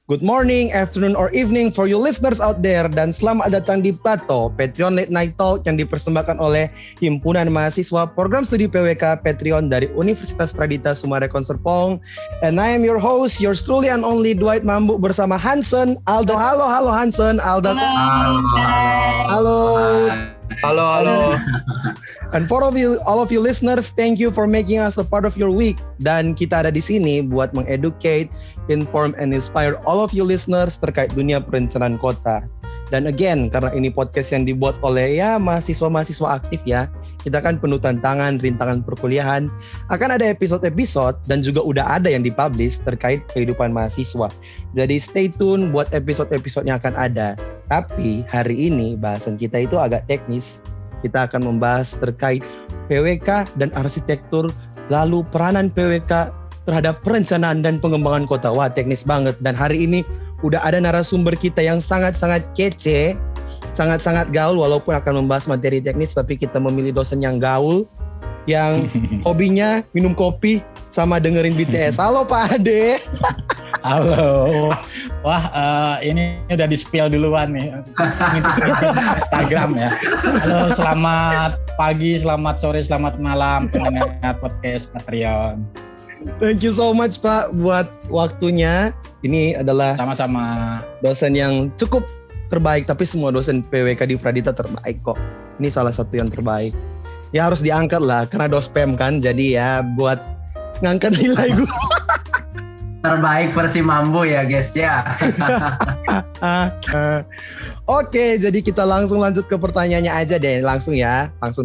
Good morning, afternoon, or evening for you listeners out there, dan selamat datang di Plato, Patreon Late Night Talk yang dipersembahkan oleh Himpunan Mahasiswa Program Studi PWK Patreon dari Universitas Pradita Sumarekon Serpong. And I am your host, yours truly and only, Dwight Mambu, bersama Hansen, Aldo. Halo Hansen, Aldo. Halo. And for all of you listeners, thank you for making us a part of your week. Dan kita ada di sini buat mengeducate, inform, and inspire all of you listeners terkait dunia perencanaan kota. Dan again, karena ini podcast yang dibuat oleh mahasiswa-mahasiswa aktif ya, kita kan penuh tantangan, rintangan perkuliahan. Akan ada episode-episode dan juga udah ada yang dipublish terkait kehidupan mahasiswa. Jadi stay tune buat episode-episode yang akan ada. Tapi hari ini bahasan kita itu agak teknis. Kita akan membahas terkait PWK dan arsitektur, lalu peranan PWK terhadap perencanaan dan pengembangan kota. Wah, teknis banget. Dan hari ini udah ada narasumber kita yang sangat-sangat kece, sangat-sangat gaul, walaupun akan membahas materi teknis, tapi kita memilih dosen yang gaul, yang hobinya minum kopi sama dengerin BTS. Halo Pak Ade. Halo. Wah, ini udah di-spill duluan nih. Instagram ya. Halo, selamat pagi, selamat sore, selamat malam pendengar podcast Patreon. Thank you so much Pak buat waktunya. Ini adalah sama-sama dosen yang cukup terbaik, tapi semua dosen PWK di Pradita terbaik kok. Ini salah satu yang terbaik. Ya harus diangkat lah karena dospem kan. Jadi ya buat ngangkat nilai gue. Terbaik versi Mambu ya guys ya. Oke, jadi kita langsung lanjut ke pertanyaannya aja deh. Langsung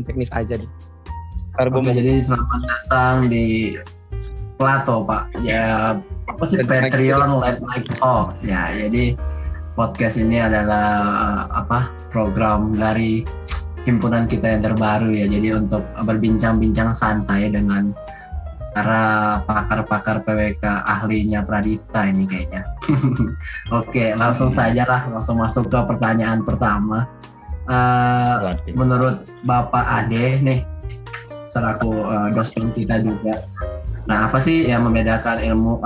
teknis aja deh. Oke, jadi selamat datang di Plato Pak. Ya apa sih Patreon Late Night Talk ya. Jadi podcast ini adalah program dari himpunan kita yang terbaru ya. Jadi untuk berbincang-bincang santai dengan para pakar-pakar PWK ahlinya Pradita ini kayaknya. Oke, langsung masuk ke pertanyaan pertama. Menurut Bapak Ade nih, selaku dosen kita juga. Nah, apa sih yang membedakan ilmu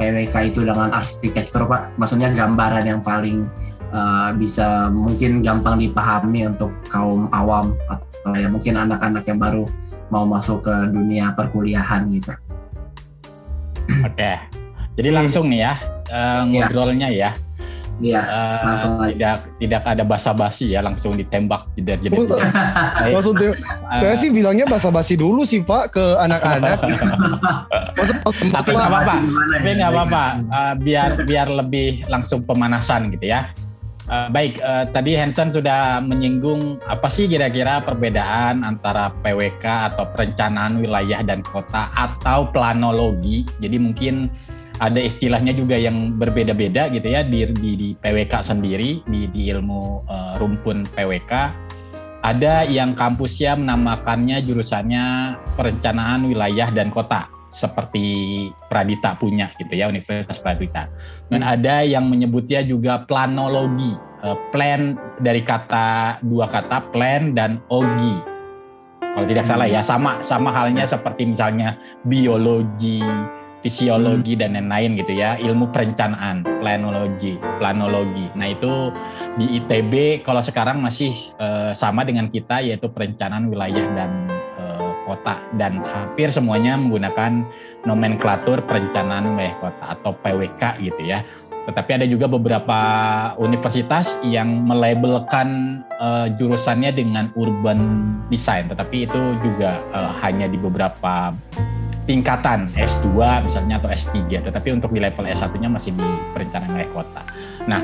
PWK itu dengan arsitektur, Pak? Maksudnya gambaran yang paling bisa mungkin gampang dipahami untuk kaum awam atau ya mungkin anak-anak yang baru mau masuk ke dunia perkuliahan gitu. Oke, jadi langsung nih ya ngobrolnya ya. Iya, langsung aja. Tidak ada basa-basi ya, langsung ditembak jeder-jeder. Maksudnya, saya sih bilangnya basa-basi dulu sih Pak ke anak-anak. Tapi nggak apa-apa, biar lebih langsung pemanasan gitu ya. Baik, tadi Hansen sudah menyinggung apa sih kira-kira perbedaan antara PWK atau perencanaan wilayah dan kota atau planologi. Jadi mungkin ada istilahnya juga yang berbeda-beda gitu ya di PWK sendiri, di ilmu rumpun PWK. Ada yang kampusnya menamakannya jurusannya perencanaan wilayah dan kota, seperti Pradita punya gitu ya, Universitas Pradita. Dan ada yang menyebutnya juga planologi, plan dari dua kata plan dan ogi. Kalau tidak salah ya, sama halnya seperti misalnya biologi, fisiologi dan lain-lain gitu ya, ilmu perencanaan, planologi. Nah itu di ITB kalau sekarang masih sama dengan kita, yaitu perencanaan wilayah dan kota, dan hampir semuanya menggunakan nomenklatur perencanaan wilayah kota atau PWK gitu ya. Tetapi ada juga beberapa universitas yang melabelkan jurusannya dengan urban design, tetapi itu juga hanya di beberapa tingkatan S2 misalnya atau S3, tetapi untuk di level S1-nya masih di perencanaan wilayah kota. Nah,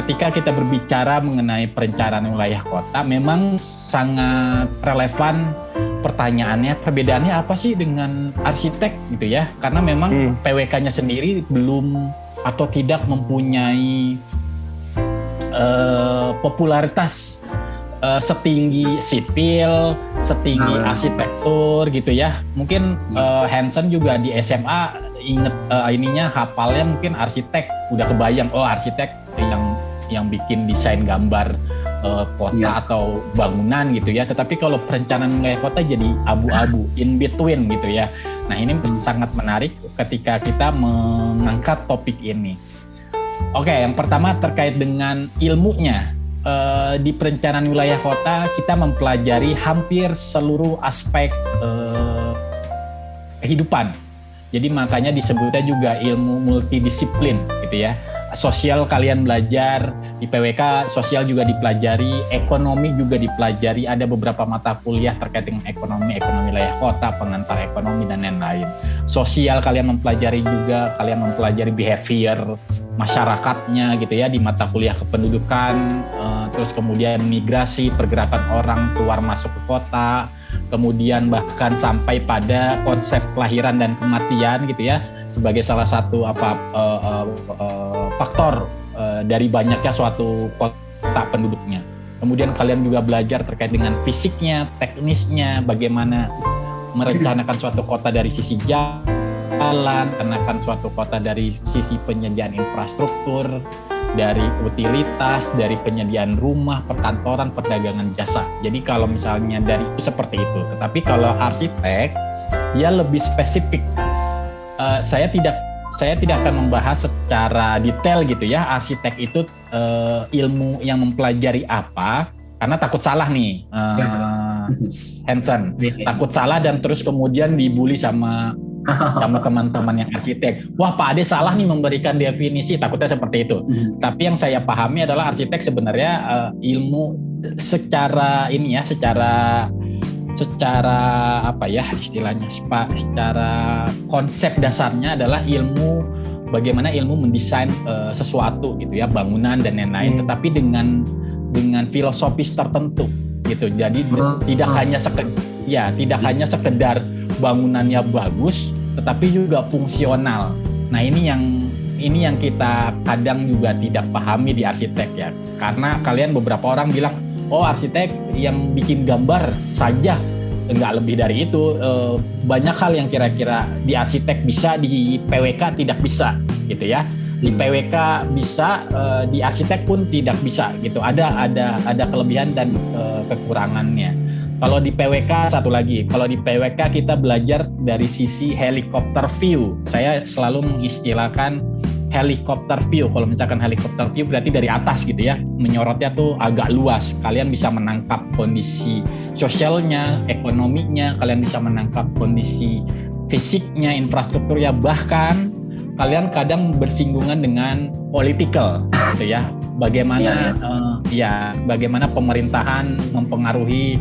ketika kita berbicara mengenai perencanaan wilayah kota, memang sangat relevan pertanyaannya, perbedaannya apa sih dengan arsitek gitu ya? Karena memang PWK-nya sendiri belum atau tidak mempunyai popularitas setinggi sipil, setinggi arsitektur gitu ya. Mungkin Hansen juga di SMA inget hafalnya mungkin arsitek, udah kebayang arsitek yang bikin desain gambar kota atau bangunan gitu ya. Tetapi kalau perencanaan wilayah kota jadi abu-abu, in between gitu ya. Nah ini sangat menarik ketika kita mengangkat topik ini. Oke, yang pertama terkait dengan ilmunya. Di perencanaan wilayah kota kita mempelajari hampir seluruh aspek kehidupan. Jadi makanya disebutnya juga ilmu multidisiplin gitu ya. Sosial kalian belajar, di PWK sosial juga dipelajari, ekonomi juga dipelajari, ada beberapa mata kuliah terkait dengan ekonomi wilayah kota, pengantar ekonomi dan lain-lain. Sosial kalian mempelajari juga, kalian mempelajari behavior masyarakatnya gitu ya di mata kuliah kependudukan, terus kemudian migrasi, pergerakan orang keluar masuk ke kota, kemudian bahkan sampai pada konsep kelahiran dan kematian gitu ya sebagai salah satu faktor dari banyaknya suatu kota penduduknya. Kemudian kalian juga belajar terkait dengan fisiknya, teknisnya, bagaimana merencanakan suatu kota dari sisi jalan, merencanakan suatu kota dari sisi penyediaan infrastruktur, dari utilitas, dari penyediaan rumah, perkantoran, perdagangan jasa. Jadi kalau misalnya dari itu seperti itu. Tetapi kalau arsitek, dia lebih spesifik. Saya tidak akan membahas secara detail gitu ya arsitek itu ilmu yang mempelajari apa, karena takut salah nih Hansen, takut salah dan terus kemudian dibully sama teman-teman yang arsitek. Wah, Pak Ade salah nih memberikan definisi, takutnya seperti itu. Tapi yang saya pahami adalah arsitek sebenarnya ilmu secara apa ya istilahnya, secara konsep dasarnya adalah ilmu bagaimana ilmu mendesain sesuatu gitu ya, bangunan dan lain-lain, tetapi dengan filosofis tertentu gitu. Jadi tidak hanya sekedar bangunannya bagus, tetapi juga fungsional. Nah, ini yang kita kadang juga tidak pahami di arsitek ya, karena kalian beberapa orang bilang, oh arsitek yang bikin gambar saja, enggak lebih dari itu. Banyak hal yang kira-kira di arsitek bisa, di PWK tidak bisa gitu ya. Di PWK bisa, di arsitek pun tidak bisa gitu. Ada kelebihan dan kekurangannya. Kalau di PWK satu lagi, kalau di PWK kita belajar dari sisi helikopter view. Saya selalu mengistilahkan helikopter view. Kalau misalkan helikopter view berarti dari atas gitu ya, menyorotnya tuh agak luas. Kalian bisa menangkap kondisi sosialnya, ekonominya, kalian bisa menangkap kondisi fisiknya, infrastrukturnya, bahkan kalian kadang bersinggungan dengan political gitu ya. Bagaimana bagaimana pemerintahan mempengaruhi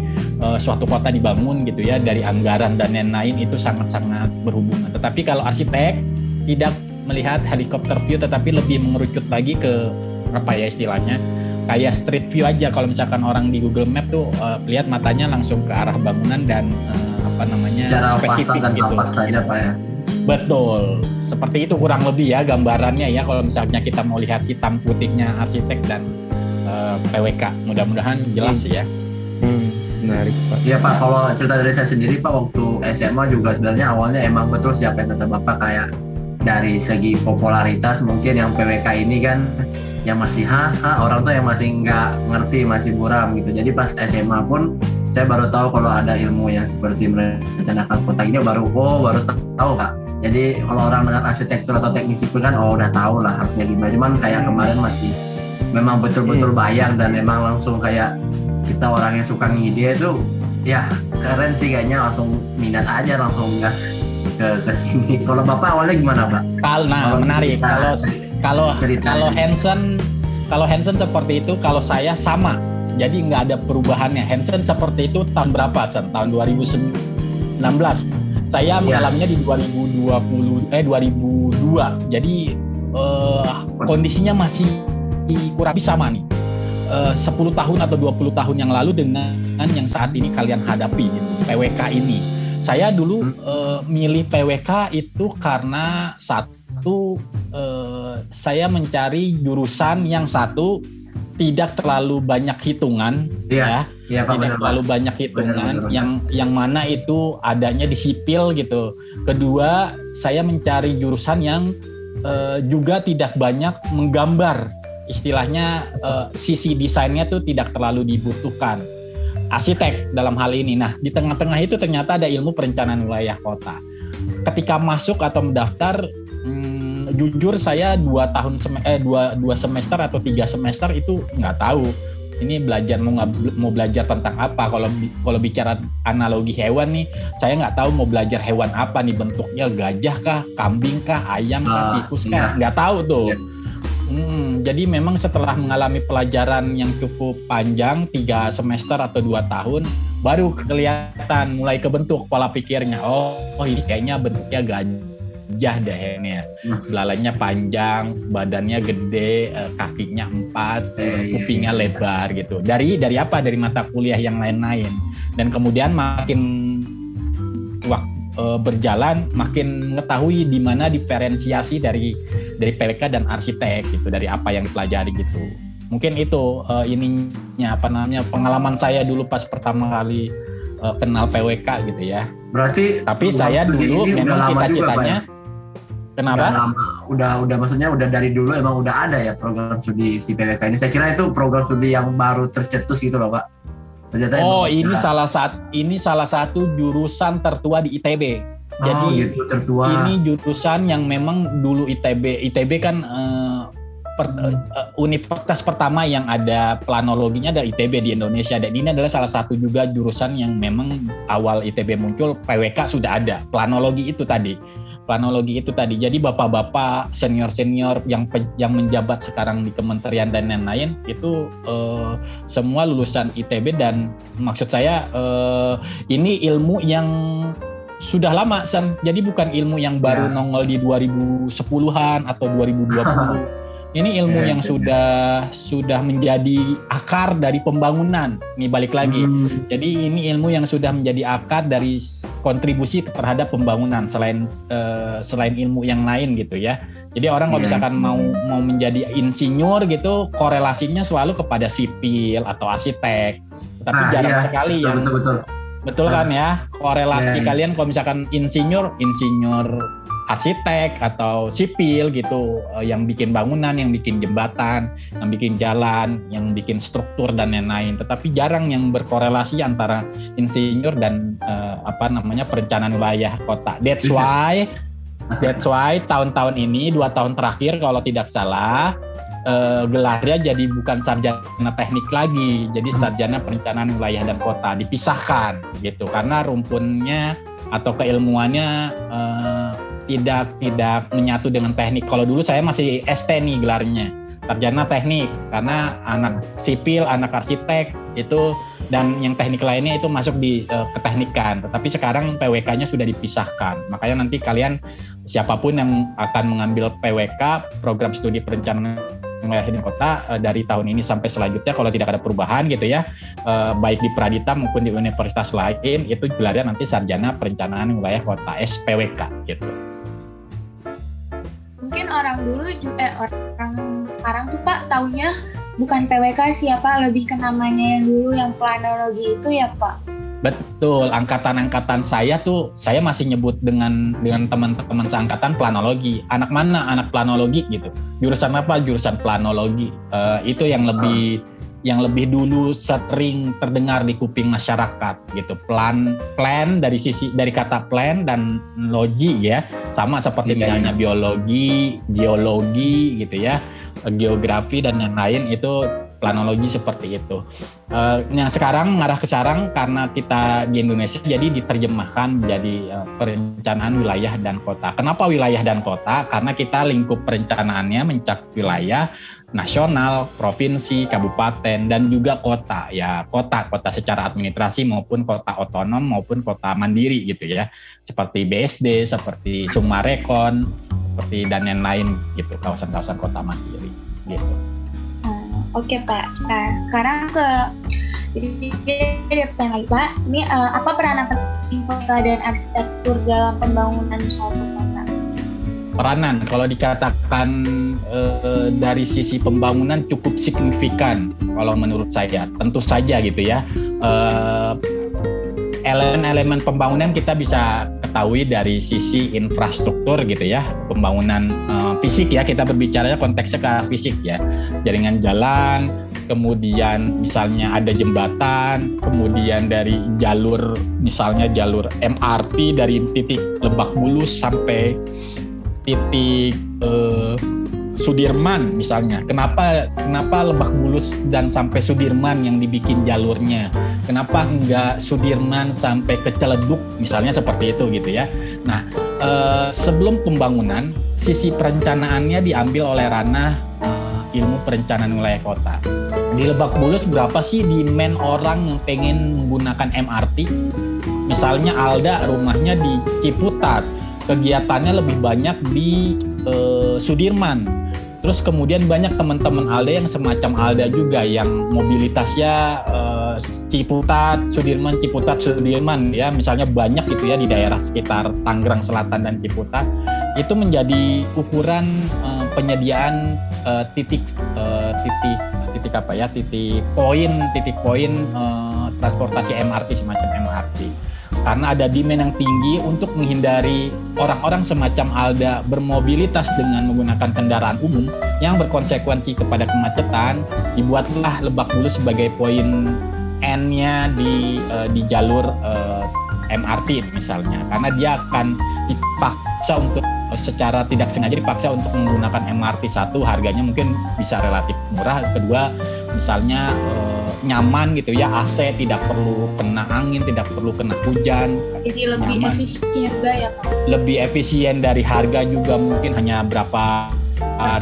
suatu kota dibangun gitu ya, dari anggaran dan lain-lain, itu sangat-sangat berhubungan. Tetapi kalau arsitek tidak melihat helikopter view, tetapi lebih mengerucut lagi ke apa ya istilahnya, kayak street view aja. Kalau misalkan orang di Google Map tuh lihat matanya langsung ke arah bangunan dan spesifik gitu. Saja, Pak ya. Betul, seperti itu kurang lebih ya gambarannya ya. Kalau misalnya kita mau lihat hitam putihnya arsitek dan PWK, mudah-mudahan jelas ya. Menarik Pak. Iya Pak, kalau cerita dari saya sendiri Pak, waktu SMA juga sebenarnya awalnya emang betul siapa yang kata Bapak, kayak dari segi popularitas mungkin yang PWK ini kan yang masih orang tuh yang masih nggak ngerti, masih buram gitu. Jadi pas SMA pun saya baru tahu kalau ada ilmu yang seperti merencanakan kota gini, baru tahu Pak. Jadi kalau orang dengan arsitektur atau teknik sipil kan udah tahu lah harusnya gimana. Cuman kayak kemarin masih memang betul-betul bayang, dan memang langsung kayak kita orang yang suka ngide itu ya keren sih kayaknya, langsung minat aja, langsung gas ke sini. Kalau Bapak awalnya gimana Pak? Menarik. Kalau Hansen seperti itu, kalau saya sama. Jadi nggak ada perubahannya. Hansen seperti itu tahun berapa? Tahun 2019. Saya mengalaminya di 2002. Jadi kondisinya masih kurang lebih sama nih. 10 tahun atau 20 tahun yang lalu dengan yang saat ini kalian hadapi gitu, PWK ini. Saya dulu milih PWK itu karena satu, saya mencari jurusan yang satu tidak terlalu banyak hitungan, tidak terlalu banyak hitungan, yang mana itu adanya di sipil gitu. Kedua, saya mencari jurusan yang juga tidak banyak menggambar, istilahnya sisi desainnya tuh tidak terlalu dibutuhkan. Arsitek dalam hal ini. Nah, di tengah-tengah itu ternyata ada ilmu perencanaan wilayah kota. Ketika masuk atau mendaftar, Jujur saya 2 semester atau 3 semester itu nggak tahu ini mau belajar tentang apa. Kalau bicara analogi hewan nih, saya nggak tahu mau belajar hewan apa nih bentuknya, gajah kah, kambing kah, ayam kah, tikus kah, nggak tahu tuh. Jadi memang setelah mengalami pelajaran yang cukup panjang 3 semester atau 2 tahun, baru kelihatan mulai kebentuk pola pikirnya. Oh ini kayaknya bentuknya gajah deh ini ya. Belalainya panjang, badannya gede, kakinya 4, kupingnya lebar gitu. Dari apa? Dari mata kuliah yang lain-lain. Dan kemudian makin waktu berjalan, makin mengetahui di mana diferensiasi dari PWK dan arsitek gitu, dari apa yang dipelajari gitu. Mungkin itu pengalaman saya dulu pas pertama kali kenal PWK gitu ya. Berarti tapi saya dulu memang cita-citanya kenapa? Udah maksudnya udah dari dulu emang udah ada ya program studi si PWK ini. Saya kira itu program studi yang baru tercetus gitu loh, Pak. Ternyata ini salah satu jurusan tertua di ITB. Jadi gitu, tertua. Ini jurusan yang memang dulu ITB kan universitas pertama yang ada planologinya ada ITB di Indonesia. Dan ini adalah salah satu juga jurusan yang memang awal ITB muncul, PWK sudah ada. Planologi itu tadi. Jadi bapak-bapak senior-senior yang menjabat sekarang di kementerian dan lain-lain itu semua lulusan ITB. Dan maksud saya ini ilmu yang sudah lama, jadi bukan ilmu yang baru nongol di 2010-an atau 2020. Ini ilmu yang sudah menjadi akar dari pembangunan. Ini balik lagi. Jadi ini ilmu yang sudah menjadi akar dari kontribusi terhadap pembangunan selain ilmu yang lain gitu ya. Jadi orang kalau misalkan mau menjadi insinyur gitu, korelasinya selalu kepada sipil atau arsitek. Tapi jarang sekali yang betul kan ya, korelasi kalian kalau misalkan insinyur arsitek atau sipil gitu, yang bikin bangunan, yang bikin jembatan, yang bikin jalan, yang bikin struktur dan lain-lain. Tetapi jarang yang berkorelasi antara insinyur dan perencanaan wilayah kota. That's why tahun-tahun ini 2 tahun terakhir kalau tidak salah gelarnya jadi bukan sarjana teknik lagi, jadi sarjana perencanaan wilayah dan kota, dipisahkan gitu karena rumpunnya atau keilmuannya tidak menyatu dengan teknik. Kalau dulu saya masih ST nih gelarnya, sarjana teknik, karena anak sipil, anak arsitek itu dan yang teknik lainnya itu masuk di keteknikan. Tetapi sekarang PWK-nya sudah dipisahkan. Makanya nanti kalian siapapun yang akan mengambil PWK, program studi perencanaan wilayah dan kota dari tahun ini sampai selanjutnya kalau tidak ada perubahan gitu ya, baik di Pradita maupun di universitas lain, itu gelarnya nanti sarjana perencanaan wilayah kota SPWK gitu. Mungkin orang dulu orang sekarang tuh Pak taunya bukan PWK siapa, lebih ke namanya yang dulu yang planologi itu ya Pak. Betul, angkatan saya masih nyebut dengan teman-teman seangkatan planologi. Anak mana? Anak planologi gitu. Jurusan apa? Jurusan planologi. Itu yang lebih dulu sering terdengar di kuping masyarakat gitu. Plan dari kata plan dan logi ya. Sama seperti misalnya biologi, geologi gitu ya. Geografi dan lain-lain itu planologi seperti itu. Yang sekarang mengarah ke sarang karena kita di Indonesia jadi diterjemahkan menjadi perencanaan wilayah dan kota. Kenapa wilayah dan kota? Karena kita lingkup perencanaannya mencakup wilayah nasional, provinsi, kabupaten dan juga kota. Ya, kota secara administrasi maupun kota otonom maupun kota mandiri gitu ya. Seperti BSD, seperti Sumarekon, seperti dan lain-lain gitu, kawasan-kawasan kota mandiri gitu. Oke Pak, nah sekarang ada pertanyaan lagi Pak, ini apa peranan penting kota dan arsitektur dalam pembangunan suatu kota? Peranan, kalau dikatakan dari sisi pembangunan cukup signifikan kalau menurut saya, tentu saja gitu ya. Elemen-elemen pembangunan kita bisa ketahui dari sisi infrastruktur gitu ya, pembangunan fisik ya, kita berbicaranya konteksnya ke arah fisik ya, jaringan jalan, kemudian misalnya ada jembatan, kemudian dari jalur misalnya jalur MRT dari titik Lebak Bulus sampai titik Sudirman misalnya. Kenapa Lebak Bulus dan sampai Sudirman yang dibikin jalurnya? Kenapa enggak Sudirman sampai ke Ciledug misalnya, seperti itu gitu ya. Nah, sebelum pembangunan, sisi perencanaannya diambil oleh ranah ilmu perencanaan wilayah kota. Di Lebak Bulus berapa sih demand orang yang pengen menggunakan MRT? Misalnya Alda rumahnya di Ciputat, kegiatannya lebih banyak di Sudirman. Terus kemudian banyak teman-teman Alda yang semacam Alda juga yang mobilitasnya Ciputat, Sudirman ya, misalnya banyak gitu ya di daerah sekitar Tangerang Selatan dan Ciputat. Itu menjadi ukuran penyediaan titik poin transportasi MRT, semacam MRT. Karena ada demand yang tinggi untuk menghindari orang-orang semacam Alda bermobilitas dengan menggunakan kendaraan umum yang berkonsekuensi kepada kemacetan, dibuatlah Lebak Bulus sebagai poin N-nya di jalur MRT misalnya, karena dia akan dipaksa untuk secara tidak sengaja dipaksa untuk menggunakan MRT. Satu, harganya mungkin bisa relatif murah. Kedua, misalnya nyaman gitu ya, AC, tidak perlu kena angin, tidak perlu kena hujan. Jadi lebih nyaman. Efisien juga ya Pak? Lebih efisien, dari harga juga mungkin hanya berapa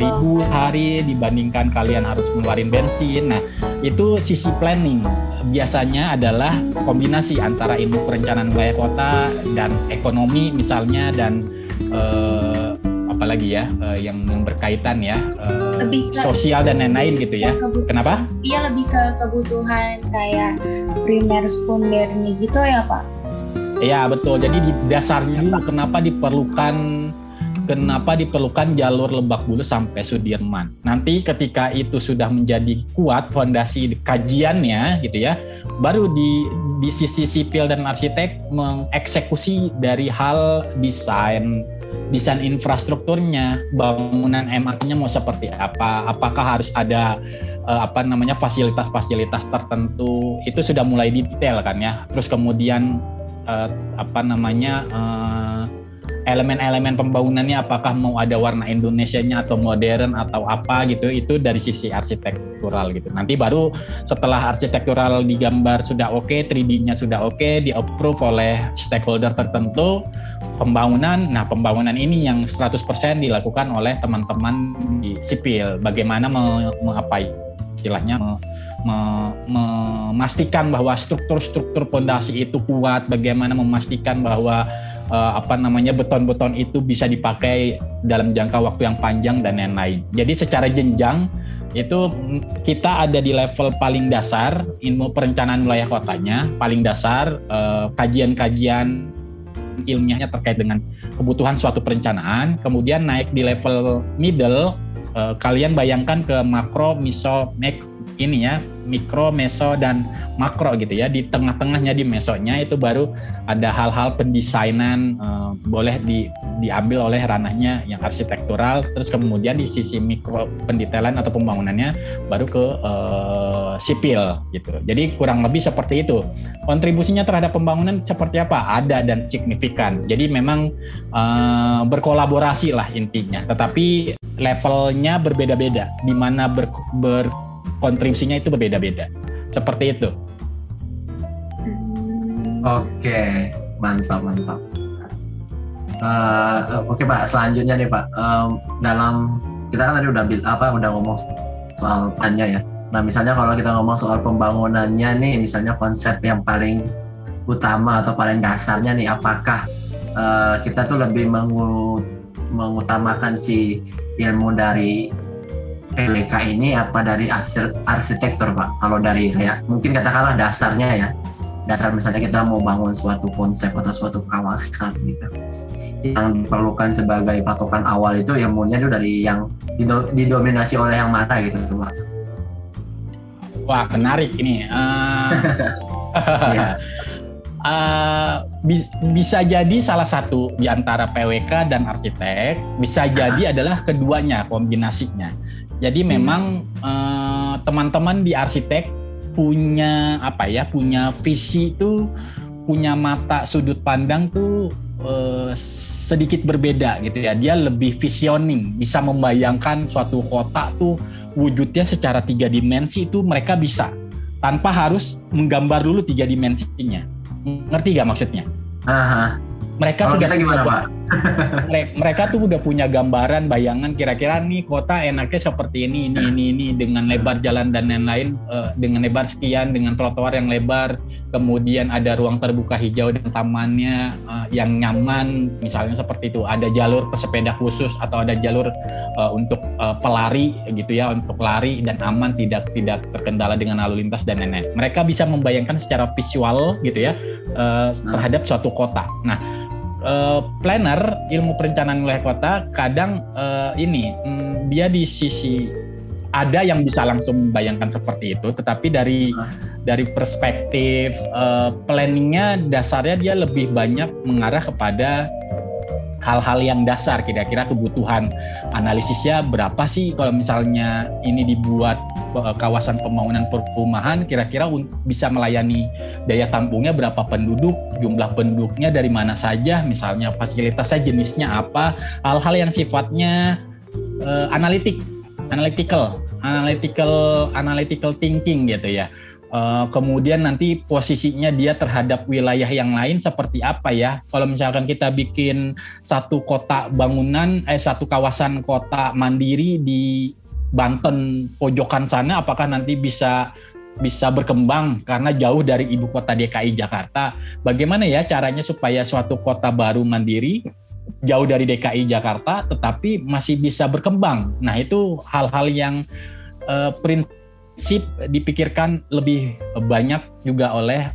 ribu hari dibandingkan kalian harus ngeluarin bensin. Nah, itu sisi planning. Biasanya adalah kombinasi antara ilmu perencanaan wilayah kota dan ekonomi misalnya, dan apalagi ya yang berkaitan ya sosial dan lain-lain gitu ya. Kenapa? Iya, lebih ke kebutuhan kayak primer sekundernya gitu ya Pak? Iya betul. Jadi di dasarnya dulu kenapa diperlukan jalur Lebak Bulus sampai Sudirman. Nanti ketika itu sudah menjadi kuat fondasi kajiannya gitu ya, baru di sisi sipil dan arsitek mengeksekusi dari hal desain infrastrukturnya, bangunan MRT-nya mau seperti apa, apakah harus ada fasilitas-fasilitas tertentu, itu sudah mulai detail kan ya. Terus kemudian elemen-elemen pembangunannya apakah mau ada warna Indonesianya atau modern atau apa gitu, itu dari sisi arsitektural gitu. Nanti baru setelah arsitektural digambar sudah oke, 3D-nya sudah oke, di-approve oleh stakeholder tertentu, pembangunan ini yang 100% dilakukan oleh teman-teman di sipil. Bagaimana memastikan bahwa struktur pondasi itu kuat, bagaimana memastikan bahwa beton-beton itu bisa dipakai dalam jangka waktu yang panjang dan lain-lain. Jadi secara jenjang itu kita ada di level paling dasar ilmu perencanaan wilayah kotanya, paling dasar kajian-kajian ilmiahnya terkait dengan kebutuhan suatu perencanaan. Kemudian naik di level middle, kalian bayangkan ke makro, mikro, meso, dan makro gitu ya. Di tengah-tengahnya, di mesonya itu baru ada hal-hal pendesainan, boleh diambil oleh ranahnya yang arsitektural. Terus kemudian di sisi mikro pendetailan atau pembangunannya baru ke sipil gitu. Jadi kurang lebih seperti itu. Kontribusinya terhadap pembangunan seperti apa? Ada dan signifikan. Jadi memang berkolaborasi lah intinya. Tetapi levelnya berbeda-beda, di mana kontribusinya itu berbeda-beda. Seperti itu. Oke, mantap. Oke Pak, selanjutnya nih Pak, dalam kita kan tadi udah ngomong soal plannya ya. Nah misalnya kalau kita ngomong soal pembangunannya nih, misalnya konsep yang paling utama atau paling dasarnya nih, apakah kita tuh lebih mengutamakan si ilmu dari PWK ini apa dari arsitektur Pak? Kalau dari kayak mungkin katakanlah dasarnya ya, dasar misalnya kita mau bangun suatu konsep atau suatu kawasan gitu, yang diperlukan sebagai patokan awal itu ilmunya itu dari yang didominasi oleh yang mana gitu Pak? Wah menarik ini. Bisa jadi salah satu di antara PWK dan arsitek, bisa jadi adalah keduanya, kombinasinya. Jadi memang teman-teman di arsitek punya punya visi tuh, punya mata sudut pandang tuh sedikit berbeda gitu ya. Dia lebih visioning, bisa membayangkan suatu kota tuh wujudnya secara 3 dimensi itu mereka bisa tanpa harus menggambar dulu 3 dimensinya. Ngerti gak maksudnya? Mereka Kalau sudah kita gimana, Pak? Mereka tuh udah punya gambaran, bayangan kira-kira nih kota enaknya seperti ini dengan lebar jalan dan lain-lain, dengan lebar sekian, dengan trotoar yang lebar, kemudian ada ruang terbuka hijau dan tamannya yang nyaman, misalnya seperti itu. Ada jalur pesepeda khusus atau ada jalur untuk pelari gitu ya, untuk lari dan aman, tidak terkendala dengan lalu lintas dan lain-lain. Mereka bisa membayangkan secara visual gitu ya terhadap suatu kota. Nah, planner ilmu perencanaan wilayah kota kadang dia di sisi ada yang bisa langsung membayangkan seperti itu, tetapi dari perspektif planningnya dasarnya dia lebih banyak mengarah kepada hal-hal yang dasar, kira-kira kebutuhan analisisnya berapa sih kalau misalnya ini dibuat kawasan pembangunan perumahan, kira-kira bisa melayani daya tampungnya berapa penduduk, jumlah penduduknya dari mana saja, misalnya fasilitasnya jenisnya apa, hal-hal yang sifatnya analytical thinking gitu ya. Kemudian nanti posisinya dia terhadap wilayah yang lain seperti apa ya. Kalau misalkan kita bikin satu kawasan kota mandiri di Banten pojokan sana, apakah nanti bisa berkembang karena jauh dari ibu kota DKI Jakarta? Bagaimana ya caranya supaya suatu kota baru mandiri jauh dari DKI Jakarta tetapi masih bisa berkembang? Nah, itu hal-hal yang prinsip dipikirkan lebih banyak juga oleh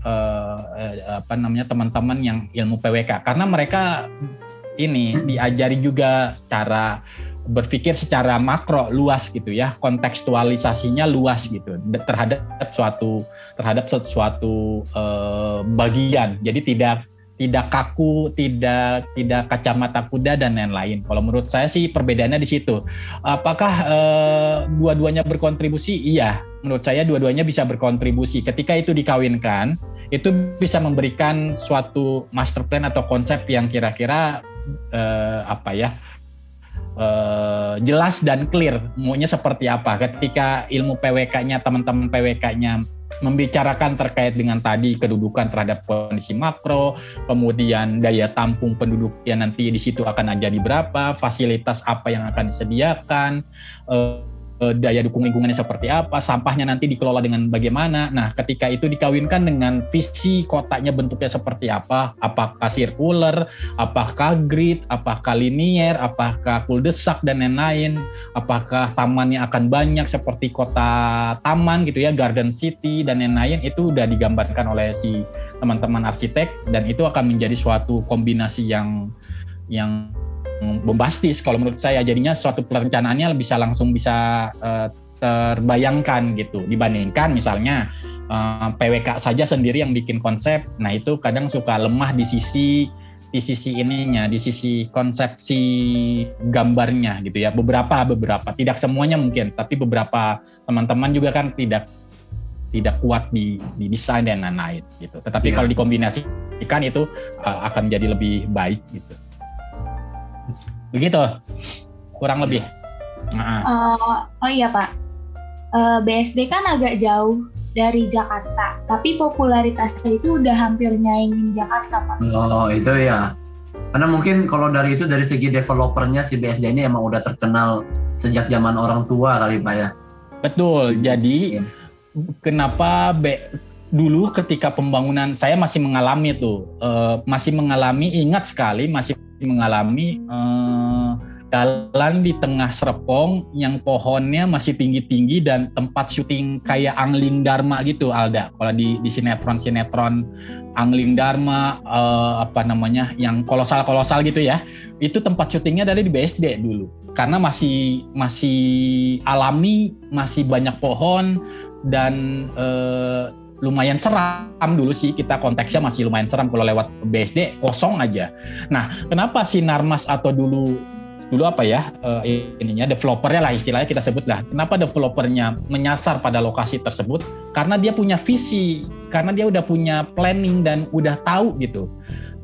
teman-teman yang ilmu PWK, karena mereka ini diajari juga secara berpikir secara makro luas gitu ya, kontekstualisasinya luas gitu terhadap suatu bagian. Jadi tidak kaku, tidak kacamata kuda dan lain-lain. Kalau menurut saya sih perbedaannya di situ. Apakah dua-duanya berkontribusi? Iya, menurut saya dua-duanya bisa berkontribusi. Ketika itu dikawinkan, itu bisa memberikan suatu master plan atau konsep yang kira-kira jelas dan clear maunya seperti apa. Ketika ilmu PWK-nya, teman-teman PWK-nya membicarakan terkait dengan tadi kedudukan terhadap kondisi makro, kemudian daya tampung penduduknya nanti di situ akan jadi berapa, fasilitas apa yang akan disediakan, daya dukung lingkungannya seperti apa, sampahnya nanti dikelola dengan bagaimana. Nah, ketika itu dikawinkan dengan visi kotanya bentuknya seperti apa, apakah sirkular, apakah grid, apakah linier, apakah kuldesak dan lain-lain, apakah tamannya akan banyak seperti kota taman gitu ya, garden city dan lain-lain, itu udah digambarkan oleh si teman-teman arsitek, dan itu akan menjadi suatu kombinasi yang bombastis kalau menurut saya. Jadinya suatu perencanaannya bisa terbayangkan gitu, dibandingkan misalnya PWK saja sendiri yang bikin konsep. Nah, itu kadang suka lemah di sisi ininya, di sisi konsepsi gambarnya gitu ya. Beberapa tidak semuanya mungkin, tapi beberapa teman-teman juga kan tidak kuat di desain dan lain-lain gitu. Tetapi kalau dikombinasikan itu akan jadi lebih baik gitu. Begitu, kurang lebih. Oh iya Pak, BSD kan agak jauh dari Jakarta, tapi popularitasnya itu udah hampir nyaingin Jakarta Pak. Oh itu ya, karena mungkin kalau dari segi developernya si BSD ini emang udah terkenal sejak zaman orang tua kali Pak ya. Betul, jadi kenapa dulu ketika pembangunan saya masih mengalami jalan di tengah Serpong yang pohonnya masih tinggi-tinggi dan tempat syuting kayak Angling Dharma gitu, Alda. Kalau di sinetron Angling Dharma yang kolosal gitu ya. Itu tempat syutingnya dari di BSD dulu. Karena masih alami, masih banyak pohon dan lumayan seram dulu sih, kita konteksnya masih lumayan seram kalau lewat BSD kosong aja. Nah, kenapa si Narmas atau dulu developernya lah istilahnya kita sebut lah. Kenapa developernya menyasar pada lokasi tersebut? Karena dia punya visi, karena dia udah punya planning dan udah tahu gitu.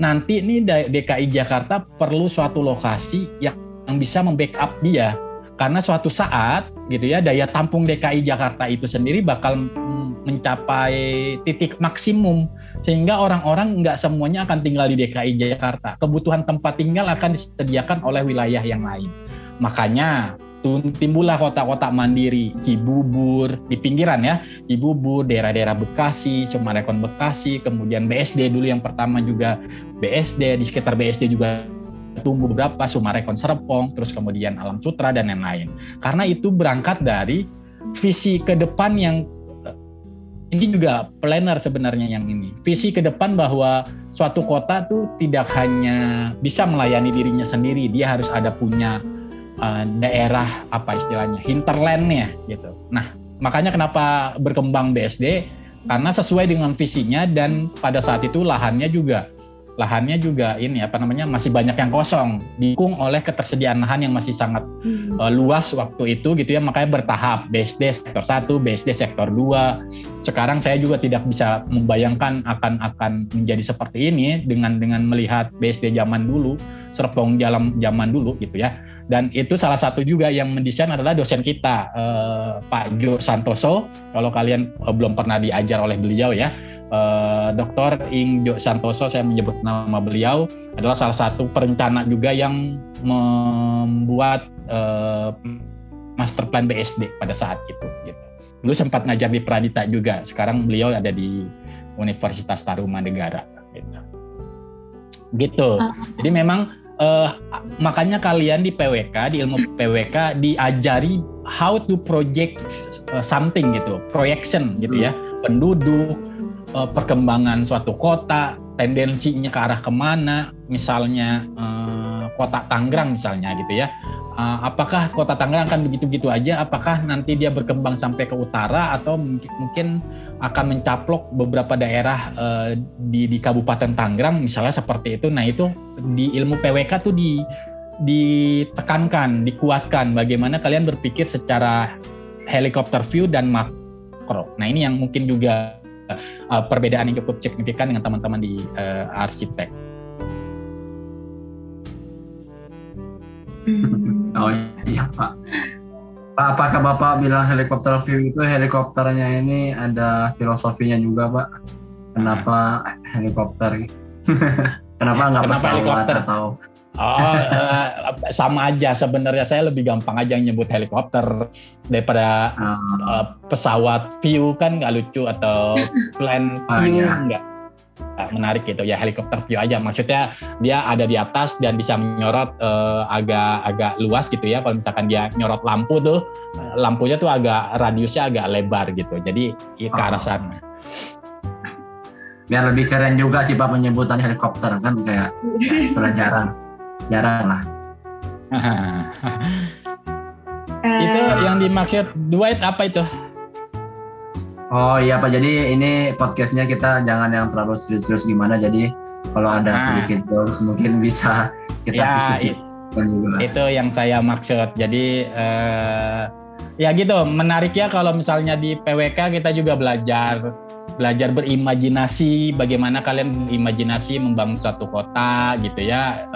nanti ini DKI Jakarta perlu suatu lokasi yang bisa membackup dia, karena suatu saat gitu ya daya tampung DKI Jakarta itu sendiri bakal mencapai titik maksimum, sehingga orang-orang nggak semuanya akan tinggal di DKI Jakarta. Kebutuhan tempat tinggal akan disediakan oleh wilayah yang lain. Makanya timbullah kota-kota mandiri, Cibubur di pinggiran ya, Cibubur, daerah-daerah Bekasi, Sumarekon Bekasi, kemudian BSD dulu yang pertama juga BSD, di sekitar BSD juga tumbuh beberapa, Sumarekon Serpong, terus kemudian Alam Sutra dan lain-lain. Karena itu berangkat dari visi ke depan yang ini juga planner sebenarnya yang ini. Visi ke depan bahwa suatu kota tuh tidak hanya bisa melayani dirinya sendiri, dia harus ada punya daerah apa istilahnya hinterlandnya gitu. Nah makanya kenapa berkembang BSD, karena sesuai dengan visinya, dan pada saat itu lahannya juga ini masih banyak yang kosong, didukung oleh ketersediaan lahan yang masih sangat luas waktu itu gitu ya. Makanya bertahap, BSD sektor 1, BSD sektor 2. Sekarang saya juga tidak bisa membayangkan akan menjadi seperti ini dengan melihat BSD zaman dulu, Serpong zaman dulu gitu ya. Dan itu salah satu juga yang mendesain adalah dosen kita, Pak Jo Santoso. Kalau kalian belum pernah diajar oleh beliau ya, Dr. Ing Jo Santoso, saya menyebut nama beliau, adalah salah satu perencana juga yang membuat master plan BSD pada saat itu. Gitu. Dulu sempat ngajar di Pradita juga, sekarang beliau ada di Universitas Tarumanegara. Gitu. Jadi memang makanya kalian di PWK, di ilmu PWK diajari how to project something gitu, projection gitu ya, penduduk, perkembangan suatu kota, tendensinya ke arah kemana, misalnya kota Tangerang misalnya gitu ya, apakah kota Tangerang akan begitu-begitu aja, apakah nanti dia berkembang sampai ke utara atau mungkin akan mencaplok beberapa daerah di Kabupaten Tangerang misalnya seperti itu. Nah itu di ilmu PWK tuh ditekankan, dikuatkan bagaimana kalian berpikir secara helikopter view dan makro. Nah ini yang mungkin juga perbedaan yang cukup signifikan dengan teman-teman di arsitek. Oh iya Pak. Pak, apakah Bapak bilang helikopter view itu helikopternya ini ada filosofinya juga Pak? Kenapa helikopter? Kenapa nggak pesawat helikopter? Atau? Sama aja sebenarnya, saya lebih gampang aja nyebut helikopter daripada pesawat view, kan nggak lucu, atau plan view nggak menarik gitu ya. Helikopter view aja, maksudnya dia ada di atas dan bisa menyorot agak luas gitu ya. Kalau misalkan dia nyorot lampu tuh, lampunya tuh radiusnya agak lebar gitu, jadi ke arah sana. Biar lebih keren juga sih Pak penyebutannya helikopter, kan kayak sudah jarang lah. Itu yang dimaksud Dwight apa itu? Oh iya Pak, jadi ini podcastnya kita jangan yang terlalu serius-serius gimana, jadi kalau ada sedikit jokes mungkin bisa kita sisipkan juga. Itu yang saya maksud. Jadi ya gitu, menarik ya kalau misalnya di PWK kita juga belajar berimajinasi, bagaimana kalian berimajinasi membangun suatu kota gitu ya.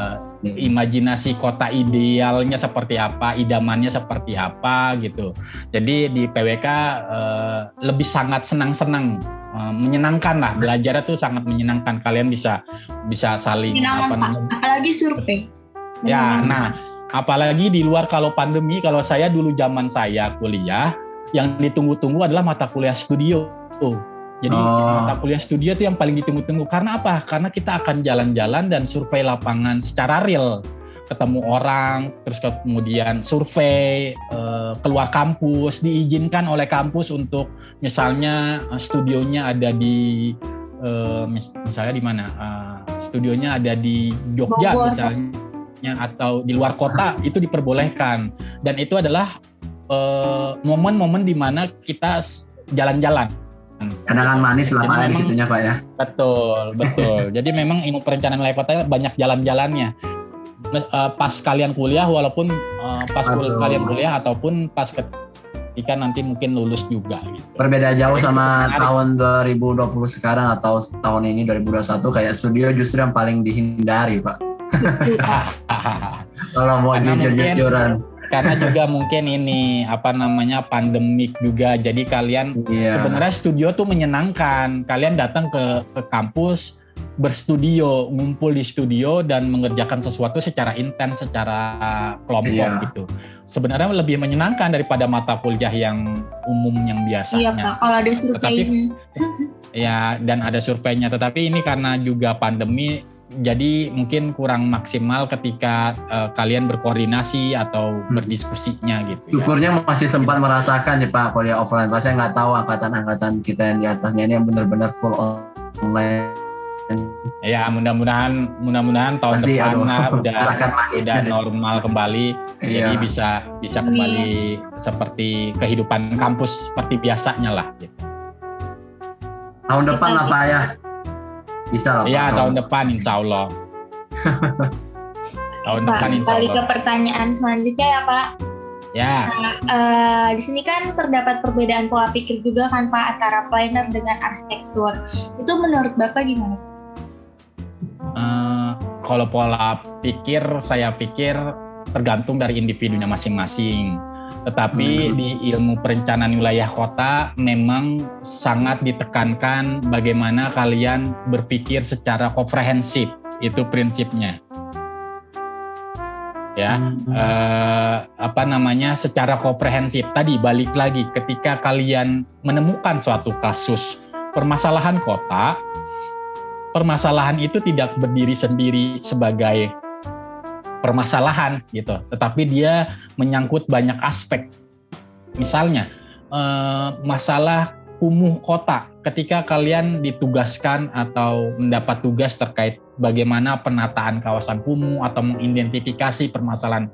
Imajinasi kota idealnya seperti apa, idamannya seperti apa gitu. Jadi di PWK lebih sangat senang-senang, menyenangkan lah, belajarnya tuh sangat menyenangkan. Kalian bisa saling apalagi survei. Ya, nah apalagi di luar kalau pandemi. Kalau saya dulu zaman saya kuliah, yang ditunggu-tunggu adalah mata kuliah studio tuh. Jadi mata kuliah studio itu yang paling ditunggu-tunggu. Karena apa? Karena kita akan jalan-jalan dan survei lapangan secara real. Ketemu orang, terus kemudian survei, keluar kampus, diizinkan oleh kampus untuk misalnya studionya ada di misalnya di mana? Studionya ada di Jogja misalnya, atau di luar kota, itu diperbolehkan. Dan itu adalah momen-momen di mana kita jalan-jalan. Kenangan manis lapangan di situnya Pak ya. Betul. Jadi memang ilmu perencanaan wilayah kota banyak jalan-jalannya. Pas kalian kuliah, walaupun pas kalian kuliah ataupun pas ketika nanti mungkin lulus juga gitu. Berbeda jauh sama tahun 2020 sekarang atau tahun ini 2021, kayak studio justru yang paling dihindari, Pak. Kalau mau jujur-jujuran. Karena juga mungkin ini pandemik juga, jadi kalian sebenarnya studio tuh menyenangkan. Kalian datang ke kampus, berstudio, ngumpul di studio dan mengerjakan sesuatu secara intens, secara kelompok gitu. Sebenarnya lebih menyenangkan daripada mata kuliah yang umum yang biasanya. Iya Pak, kalau ada surveinya. Ya, dan ada surveinya. Tetapi ini karena juga pandemi, jadi mungkin kurang maksimal ketika kalian berkoordinasi atau berdiskusinya gitu. Syukurnya masih sempat merasakan sih Pak kuliah offline. Saya nggak tahu angkatan-angkatan kita yang di atasnya ini yang benar-benar full online. Ya mudah-mudahan tahun depan udah normal kembali, jadi bisa kembali seperti kehidupan kampus seperti biasanya lah. Gitu. Tahun depan lah Pak ya. Bisa lah Pak. Ya tahun depan insya Allah. Tahun depan insya Allah. Balik ke pertanyaan selanjutnya ya Pak. Ya. Nah, di sini kan terdapat perbedaan pola pikir juga kan Pak antara planner dengan arsitektur. Itu menurut Bapak gimana? Kalau pola pikir, saya pikir tergantung dari individunya masing-masing. Tetapi di ilmu perencanaan wilayah kota memang sangat ditekankan bagaimana kalian berpikir secara komprehensif, itu prinsipnya. Ya, secara komprehensif. Tadi balik lagi, ketika kalian menemukan suatu kasus permasalahan kota, permasalahan itu tidak berdiri sendiri sebagai permasalahan gitu, tetapi dia menyangkut banyak aspek. Misalnya masalah kumuh kota, ketika kalian ditugaskan atau mendapat tugas terkait bagaimana penataan kawasan kumuh atau mengidentifikasi permasalahan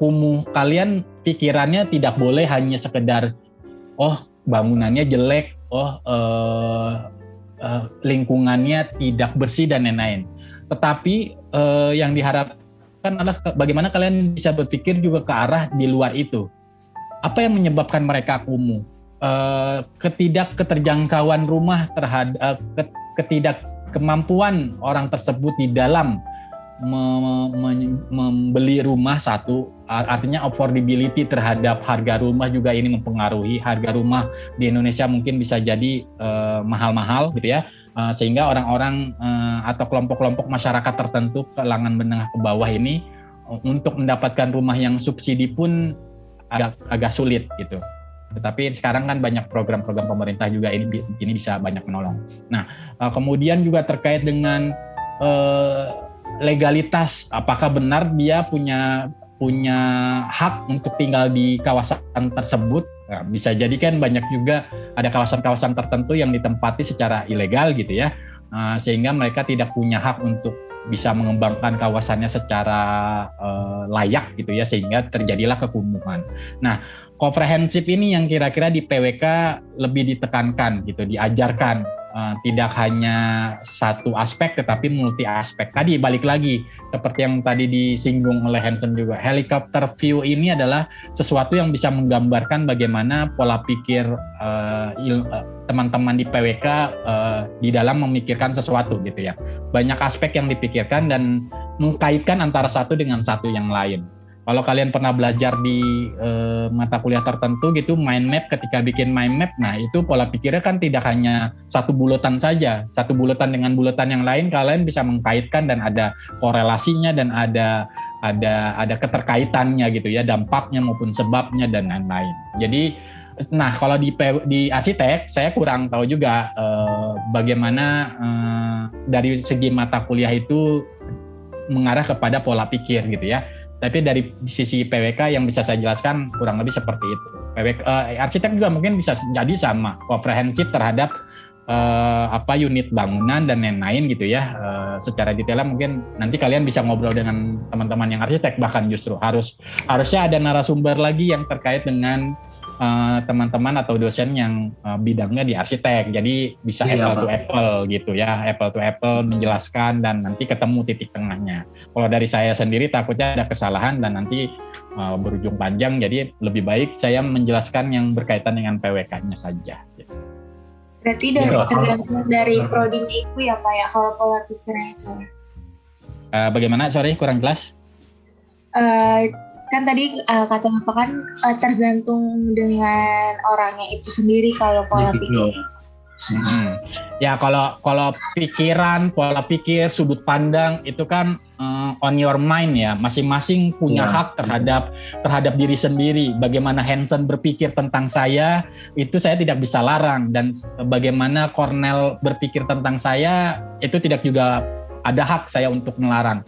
kumuh, kalian pikirannya tidak boleh hanya sekedar bangunannya jelek, lingkungannya tidak bersih dan lain-lain. Tetapi yang diharapkan adalah bagaimana kalian bisa berpikir juga ke arah di luar itu. Apa yang menyebabkan mereka kumuh? Ketidakketerjangkauan rumah terhadap ketidakkemampuan orang tersebut di dalam membeli rumah satu, artinya affordability terhadap harga rumah juga ini mempengaruhi. Harga rumah di Indonesia mungkin bisa jadi mahal-mahal gitu ya, sehingga orang-orang atau kelompok-kelompok masyarakat tertentu kalangan menengah ke bawah ini untuk mendapatkan rumah yang subsidi pun agak sulit gitu. Tetapi sekarang kan banyak program-program pemerintah juga ini bisa banyak menolong. Nah, kemudian juga terkait dengan legalitas, apakah benar dia punya hak untuk tinggal di kawasan tersebut? Nah, bisa jadi kan banyak juga ada kawasan-kawasan tertentu yang ditempati secara ilegal gitu ya, sehingga mereka tidak punya hak untuk bisa mengembangkan kawasannya secara layak gitu ya, sehingga terjadilah kekumuhan. Nah, komprehensif ini yang kira-kira di PWK lebih ditekankan gitu, diajarkan. Tidak hanya satu aspek tetapi multi aspek. Tadi balik lagi seperti yang tadi disinggung oleh Hansen juga, helicopter view ini adalah sesuatu yang bisa menggambarkan bagaimana pola pikir teman-teman di PWK di dalam memikirkan sesuatu gitu ya. Banyak aspek yang dipikirkan dan mengkaitkan antara satu dengan satu yang lain. Kalau kalian pernah belajar di mata kuliah tertentu gitu, mind map, ketika bikin mind map, nah itu pola pikirnya kan tidak hanya satu bulatan saja, satu bulatan dengan bulatan yang lain, kalian bisa mengkaitkan dan ada korelasinya dan ada keterkaitannya gitu ya, dampaknya maupun sebabnya dan lain-lain. Jadi, nah kalau di arsitek saya kurang tahu juga bagaimana dari segi mata kuliah itu mengarah kepada pola pikir gitu ya. Tapi dari sisi PWK yang bisa saya jelaskan kurang lebih seperti itu. Arsitek juga mungkin bisa jadi sama, komprehensif terhadap unit bangunan dan lain-lain gitu ya. Secara detailnya mungkin nanti kalian bisa ngobrol dengan teman-teman yang arsitek, bahkan justru harusnya ada narasumber lagi yang terkait dengan teman-teman atau dosen yang bidangnya di arsitek. Jadi bisa apple to apple gitu ya, apple to apple menjelaskan dan nanti ketemu titik tengahnya. Kalau dari saya sendiri takutnya ada kesalahan dan nanti berujung panjang. Jadi lebih baik saya menjelaskan yang berkaitan dengan PWK-nya saja. Gitu. Berarti tergantung dari prodinya itu ya Pak ya, kalau pola pikirnya itu. Bagaimana? Sorry, kurang jelas. Kan tadi kata Bapak kan tergantung dengan orangnya itu sendiri kalau pola pikir. Ya kalau pikiran, pola pikir, sudut pandang itu kan on your mind ya. Masing-masing punya hak terhadap diri sendiri. Bagaimana Hansen berpikir tentang saya itu saya tidak bisa larang, dan bagaimana Cornell berpikir tentang saya itu tidak juga ada hak saya untuk melarang.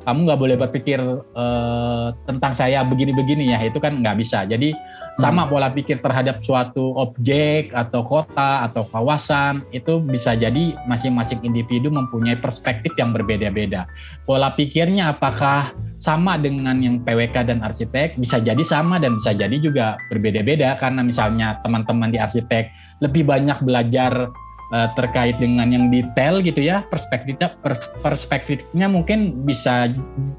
Kamu nggak boleh berpikir tentang saya begini-begini ya, itu kan nggak bisa. Jadi sama pola pikir terhadap suatu objek atau kota atau kawasan itu bisa jadi masing-masing individu mempunyai perspektif yang berbeda-beda. Pola pikirnya apakah sama dengan yang PWK dan arsitek? Bisa jadi sama dan bisa jadi juga berbeda-beda, karena misalnya teman-teman di arsitek lebih banyak belajar terkait dengan yang detail gitu ya, perspektifnya mungkin bisa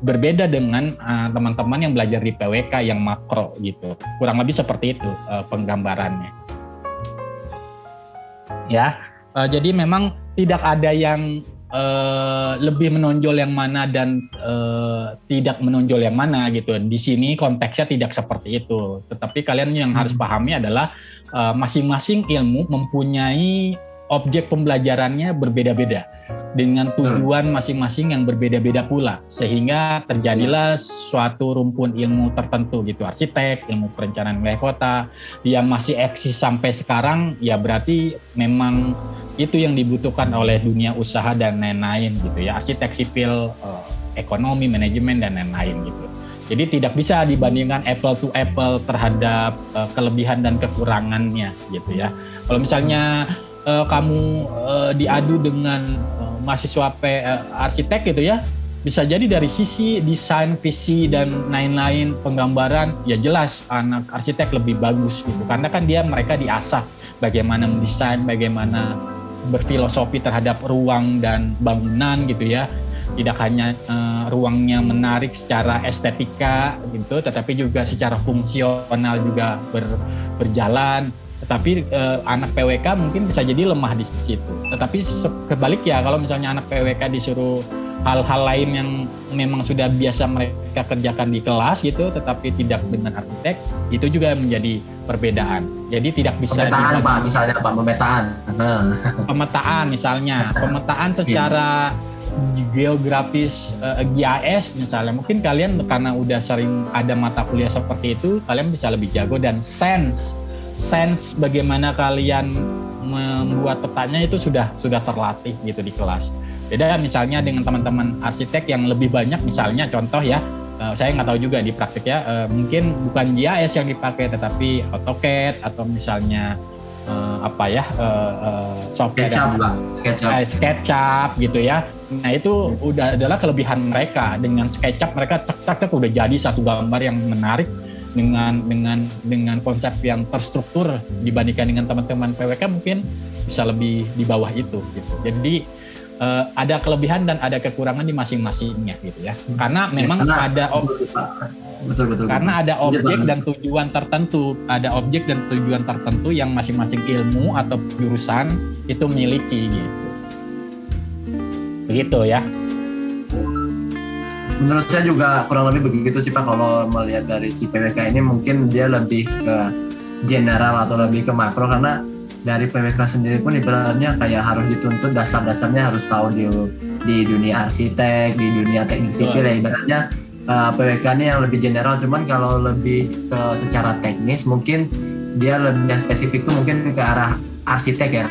berbeda dengan teman-teman yang belajar di PWK yang makro gitu. Kurang lebih seperti itu penggambarannya. Ya, jadi memang tidak ada yang lebih menonjol yang mana dan tidak menonjol yang mana gitu. Di sini konteksnya tidak seperti itu. Tetapi kalian yang harus pahami adalah masing-masing ilmu mempunyai objek pembelajarannya berbeda-beda dengan tujuan masing-masing yang berbeda-beda pula, sehingga terjadilah suatu rumpun ilmu tertentu gitu. Arsitek, ilmu perencanaan wilayah kota yang masih eksis sampai sekarang ya berarti memang itu yang dibutuhkan oleh dunia usaha dan lain-lain gitu ya. Arsitek sipil, ekonomi, manajemen dan lain-lain gitu. Jadi tidak bisa dibandingkan apple to apple terhadap kelebihan dan kekurangannya gitu ya. Kalau misalnya kamu diadu dengan mahasiswa arsitek gitu ya, bisa jadi dari sisi desain, visi dan lain-lain, penggambaran ya jelas anak arsitek lebih bagus gitu, karena kan mereka diasah bagaimana mendesain, bagaimana berfilosofi terhadap ruang dan bangunan gitu ya. Tidak hanya ruangnya menarik secara estetika gitu, tetapi juga secara fungsional juga berjalan. Tetapi anak PWK mungkin bisa jadi lemah di situ. Tetapi kebalik ya, kalau misalnya anak PWK disuruh hal-hal lain yang memang sudah biasa mereka kerjakan di kelas gitu, tetapi tidak dengan arsitek, itu juga menjadi perbedaan. Jadi tidak bisa pemetaan Pak, misalnya Pak, pemetaan misalnya, pemetaan secara geografis, GIS misalnya. Mungkin kalian karena udah sering ada mata kuliah seperti itu, kalian bisa lebih jago, dan sense bagaimana kalian membuat petanya itu sudah terlatih gitu di kelas. Beda misalnya dengan teman-teman arsitek yang lebih banyak, misalnya contoh ya, saya nggak tahu juga di praktik ya, mungkin bukan GIS yang dipakai tetapi AutoCAD atau misalnya software SketchUp gitu ya. Nah itu udah adalah kelebihan mereka. Dengan SketchUp mereka cek udah jadi satu gambar yang menarik dengan konsep yang terstruktur dibandingkan dengan teman-teman PWK mungkin bisa lebih di bawah itu gitu. Jadi ada kelebihan dan ada kekurangan di masing-masingnya gitu ya. Karena memang ada ada objek dan tujuan tertentu, yang masing-masing ilmu atau jurusan itu miliki gitu. Begitu ya. Menurut saya juga kurang lebih begitu sih Pak, kalau melihat dari si PWK ini mungkin dia lebih ke general atau lebih ke makro, karena dari PWK sendiri pun ibaratnya kayak harus dituntut dasar-dasarnya harus tahu di dunia arsitek, di dunia teknik sipil ya ibaratnya. PWK ini yang lebih general, cuman kalau lebih ke secara teknis mungkin dia lebih spesifik tuh mungkin ke arah arsitek ya,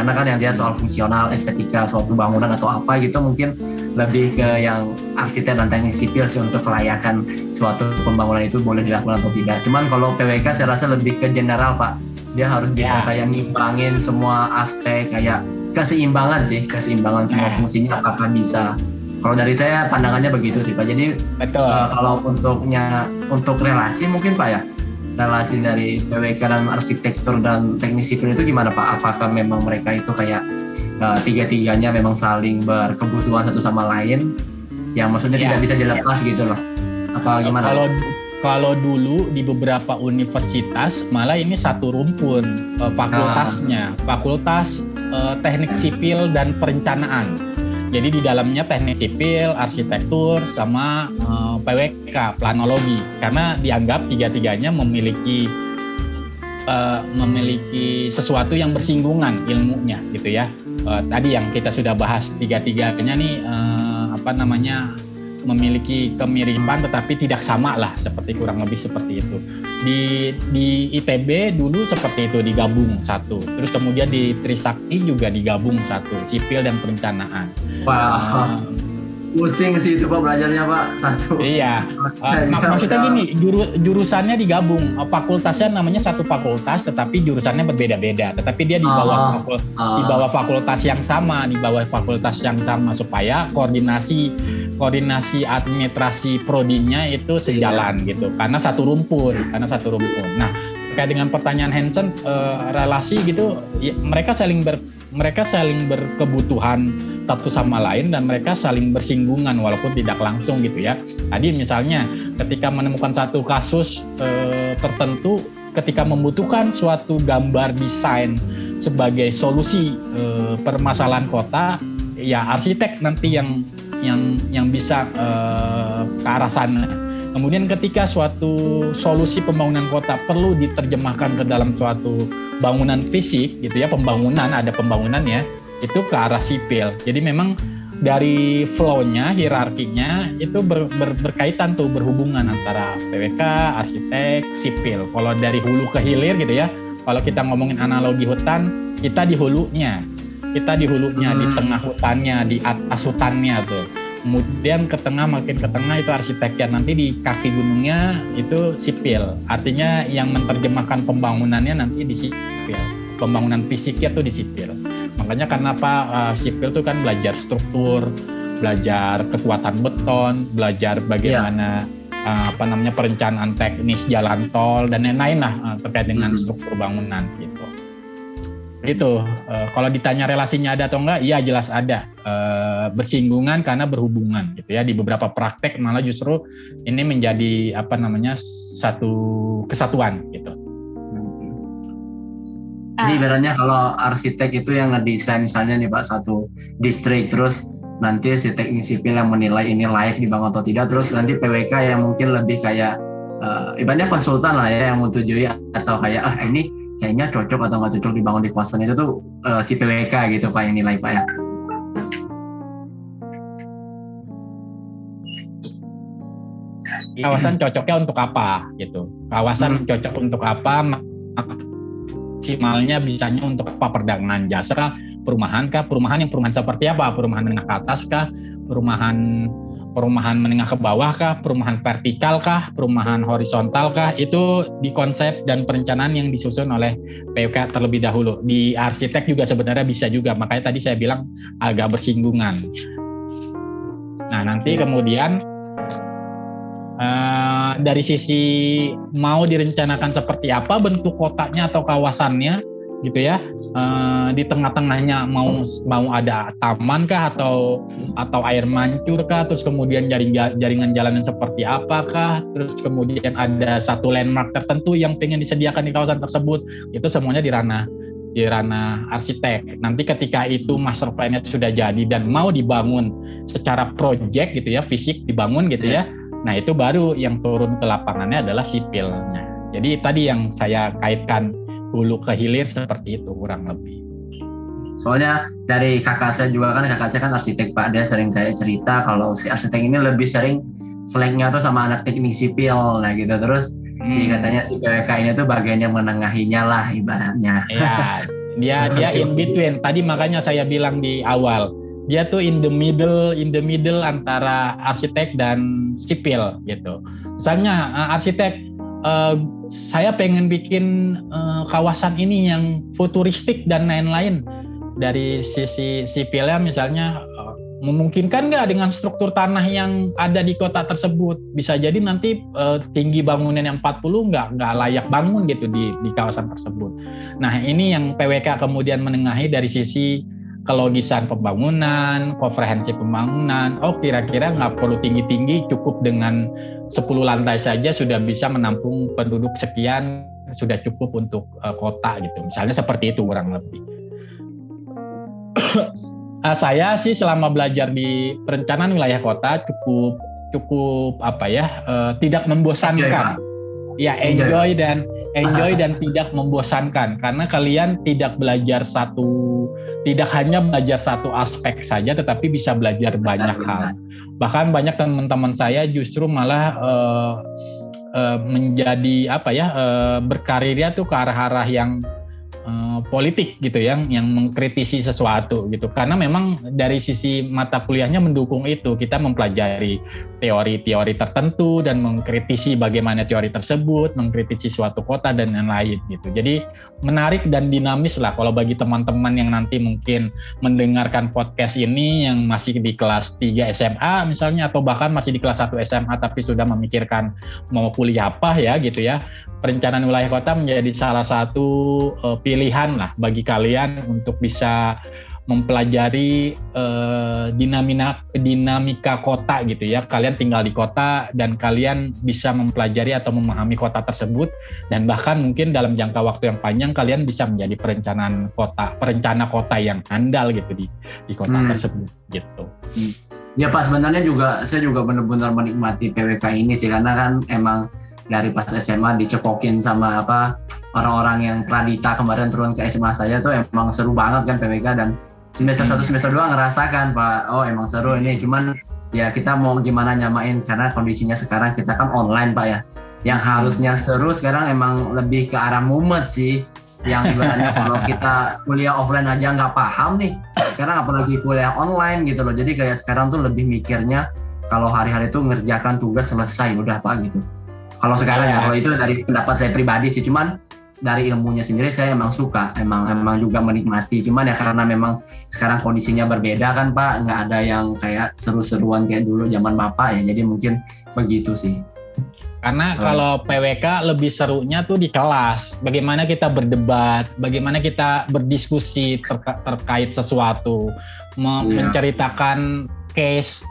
karena kan yang dia soal fungsional, estetika suatu bangunan atau apa gitu mungkin lebih ke yang arsitek dan teknik sipil sih untuk kelayakan suatu pembangunan itu boleh dilakukan atau tidak. Cuman kalau PWK saya rasa lebih ke general Pak, dia harus bisa kayak ngimbangin semua aspek, kayak keseimbangan semua fungsinya apakah bisa. Kalau dari saya pandangannya begitu sih Pak. Jadi kalau untuk relasi mungkin Pak ya, relasi dari PWK dan arsitektur dan teknik sipil itu gimana Pak? Apakah memang mereka itu kayak tiga-tiganya memang saling berkebutuhan satu sama lain, yang maksudnya tidak bisa dilepas gitu loh? Apa gimana? Kalau dulu di beberapa universitas malah ini satu rumpun fakultasnya, fakultas teknik sipil dan perencanaan. Jadi di dalamnya teknik sipil, arsitektur, sama PWK, planologi. Karena dianggap tiga-tiganya memiliki sesuatu yang bersinggungan ilmunya gitu ya. Tadi yang kita sudah bahas, tiga-tiganya nih memiliki kemiripan tetapi tidak sama lah, seperti kurang lebih seperti itu. Di ITB dulu seperti itu, digabung satu. Terus kemudian di Trisakti juga digabung satu, sipil dan perencanaan. Wah, pusing sih itu Pak belajarnya Pak, satu. Iya, maksudnya gini, jurusannya digabung, fakultasnya namanya satu fakultas, tetapi jurusannya berbeda-beda. Tetapi dia di bawah fakultas yang sama, supaya koordinasi administrasi prodinya itu sejalan gitu, karena satu rumpun. Nah, terkait dengan pertanyaan Hansen, relasi gitu, ya, mereka saling berkebutuhan satu sama lain dan mereka saling bersinggungan walaupun tidak langsung gitu ya. Tadi misalnya ketika menemukan satu kasus tertentu, ketika membutuhkan suatu gambar desain sebagai solusi permasalahan kota, ya arsitek nanti yang bisa ke arah sana. Kemudian ketika suatu solusi pembangunan kota perlu diterjemahkan ke dalam suatu bangunan fisik gitu ya, ada pembangunannya, itu ke arah sipil. Jadi memang dari flow-nya, hierarkinya itu berkaitan tuh, berhubungan antara PWK, arsitek, sipil. Kalau dari hulu ke hilir gitu ya, kalau kita ngomongin analogi hutan, kita di hulunya, di tengah hutannya, di atas hutannya tuh. Kemudian makin ke tengah itu arsiteknya, nanti di kaki gunungnya itu sipil. Artinya yang menerjemahkan pembangunannya nanti di sipil. Pembangunan fisiknya tuh di sipil. Makanya kenapa sipil tuh kan belajar struktur, belajar kekuatan beton, belajar bagaimana perencanaan teknis jalan tol dan lain-lain lah terkait dengan struktur bangunan gitu. Itu kalau ditanya relasinya ada atau enggak, iya jelas ada, bersinggungan karena berhubungan gitu ya. Di beberapa praktek malah justru ini menjadi satu kesatuan gitu. Jadi ibaratnya kalau arsitek itu yang ngedesain misalnya nih Pak satu distrik, terus nanti si teknik sipil yang menilai ini layak dibangun atau tidak, terus nanti PWK yang mungkin lebih kayak ibaratnya konsultan lah ya, yang menyetujui atau kayak ini kayaknya cocok atau nggak cocok dibangun di kawasan itu tuh si PWK gitu Pak yang nilai Pak ya. Kawasan cocoknya untuk apa gitu. Kawasan cocok untuk apa, maksimalnya bisanya untuk apa, perdagangan jasa kah, perumahan seperti apa, perumahan menengah ke atas kah, perumahan menengah ke bawah kah, perumahan vertikal kah, perumahan horizontal kah, itu di konsep dan perencanaan yang disusun oleh PWK terlebih dahulu. Di arsitek juga sebenarnya bisa juga, makanya tadi saya bilang agak bersinggungan. Nah nanti kemudian dari sisi mau direncanakan seperti apa bentuk kotanya atau kawasannya gitu ya, di tengah-tengahnya mau ada taman kah atau air mancur kah, terus kemudian jaringan jalan yang seperti apakah, terus kemudian ada satu landmark tertentu yang pengen disediakan di kawasan tersebut, itu semuanya di ranah arsitek. Nanti ketika itu master plan-nya sudah jadi dan mau dibangun secara project gitu ya, fisik dibangun gitu ya, nah itu baru yang turun ke lapangannya adalah sipilnya. Jadi tadi yang saya kaitkan hulu ke hilir seperti itu kurang lebih. Soalnya dari kakak saya kan arsitek Pak, dia sering kayak cerita kalau si arsitek ini lebih sering seleknya tuh sama anak teknik sipil, nah gitu. Terus katanya si PWK ini tuh bagian yang menengahinya lah ibaratnya. Iya, dia in between. Tadi makanya saya bilang di awal, dia tuh in the middle antara arsitek dan sipil gitu. Misalnya arsitek, saya pengen bikin kawasan ini yang futuristik dan lain-lain. Dari sisi sipilnya misalnya memungkinkan nggak dengan struktur tanah yang ada di kota tersebut? Bisa jadi nanti tinggi bangunan yang 40 nggak layak bangun gitu di kawasan tersebut. Nah ini yang PWK kemudian menengahi dari sisi kelogisan pembangunan, komprehensif pembangunan. Oh kira-kira nggak perlu tinggi-tinggi, cukup dengan 10 lantai saja sudah bisa menampung penduduk sekian, sudah cukup untuk kota gitu. Misalnya seperti itu kurang lebih. Saya sih selama belajar di perencanaan wilayah kota cukup tidak membosankan. Ya enjoy dan tidak membosankan karena kalian tidak hanya belajar satu aspek saja, tetapi bisa belajar banyak hal. Bahkan banyak teman-teman saya justru malah menjadi berkarirnya tuh ke arah-arah yang politik gitu yang mengkritisi sesuatu gitu, karena memang dari sisi mata kuliahnya mendukung itu, kita mempelajari teori-teori tertentu dan mengkritisi bagaimana teori tersebut, mengkritisi suatu kota dan lain-lain gitu. Jadi menarik dan dinamis lah kalau bagi teman-teman yang nanti mungkin mendengarkan podcast ini yang masih di kelas 3 SMA misalnya, atau bahkan masih di kelas 1 SMA tapi sudah memikirkan mau kuliah apa ya gitu ya. Perencanaan wilayah kota menjadi salah satu pilihan lah bagi kalian untuk bisa mempelajari dinamika kota gitu ya. Kalian tinggal di kota dan kalian bisa mempelajari atau memahami kota tersebut, dan bahkan mungkin dalam jangka waktu yang panjang kalian bisa menjadi perencana kota yang handal gitu di kota tersebut gitu. Ya Pak, sebenarnya saya juga benar-benar menikmati PWK ini sih, karena kan emang dari pas SMA dicekokin sama orang-orang yang Pradita kemarin turun ke SMA saya tuh emang seru banget kan PWK, dan semester 1 semester 2 ngerasakan Pak, oh emang seru ini, cuman ya kita mau gimana nyamain karena kondisinya sekarang kita kan online Pak ya, yang harusnya seru sekarang emang lebih ke arah mumet sih, yang ibaratnya kalau kita kuliah offline aja nggak paham nih, sekarang apalagi kuliah online gitu loh. Jadi kayak sekarang tuh lebih mikirnya kalau hari-hari itu ngerjakan tugas selesai udah Pak gitu. Kalau sekarang ya, kalau itu dari pendapat saya pribadi sih, cuman dari ilmunya sendiri saya emang suka, emang juga menikmati. Cuman ya karena memang sekarang kondisinya berbeda kan Pak, nggak ada yang kayak seru-seruan kayak dulu zaman Bapak ya, jadi mungkin begitu sih. Karena kalau PWK lebih serunya tuh di kelas, bagaimana kita berdebat, bagaimana kita berdiskusi terkait sesuatu, menceritakan case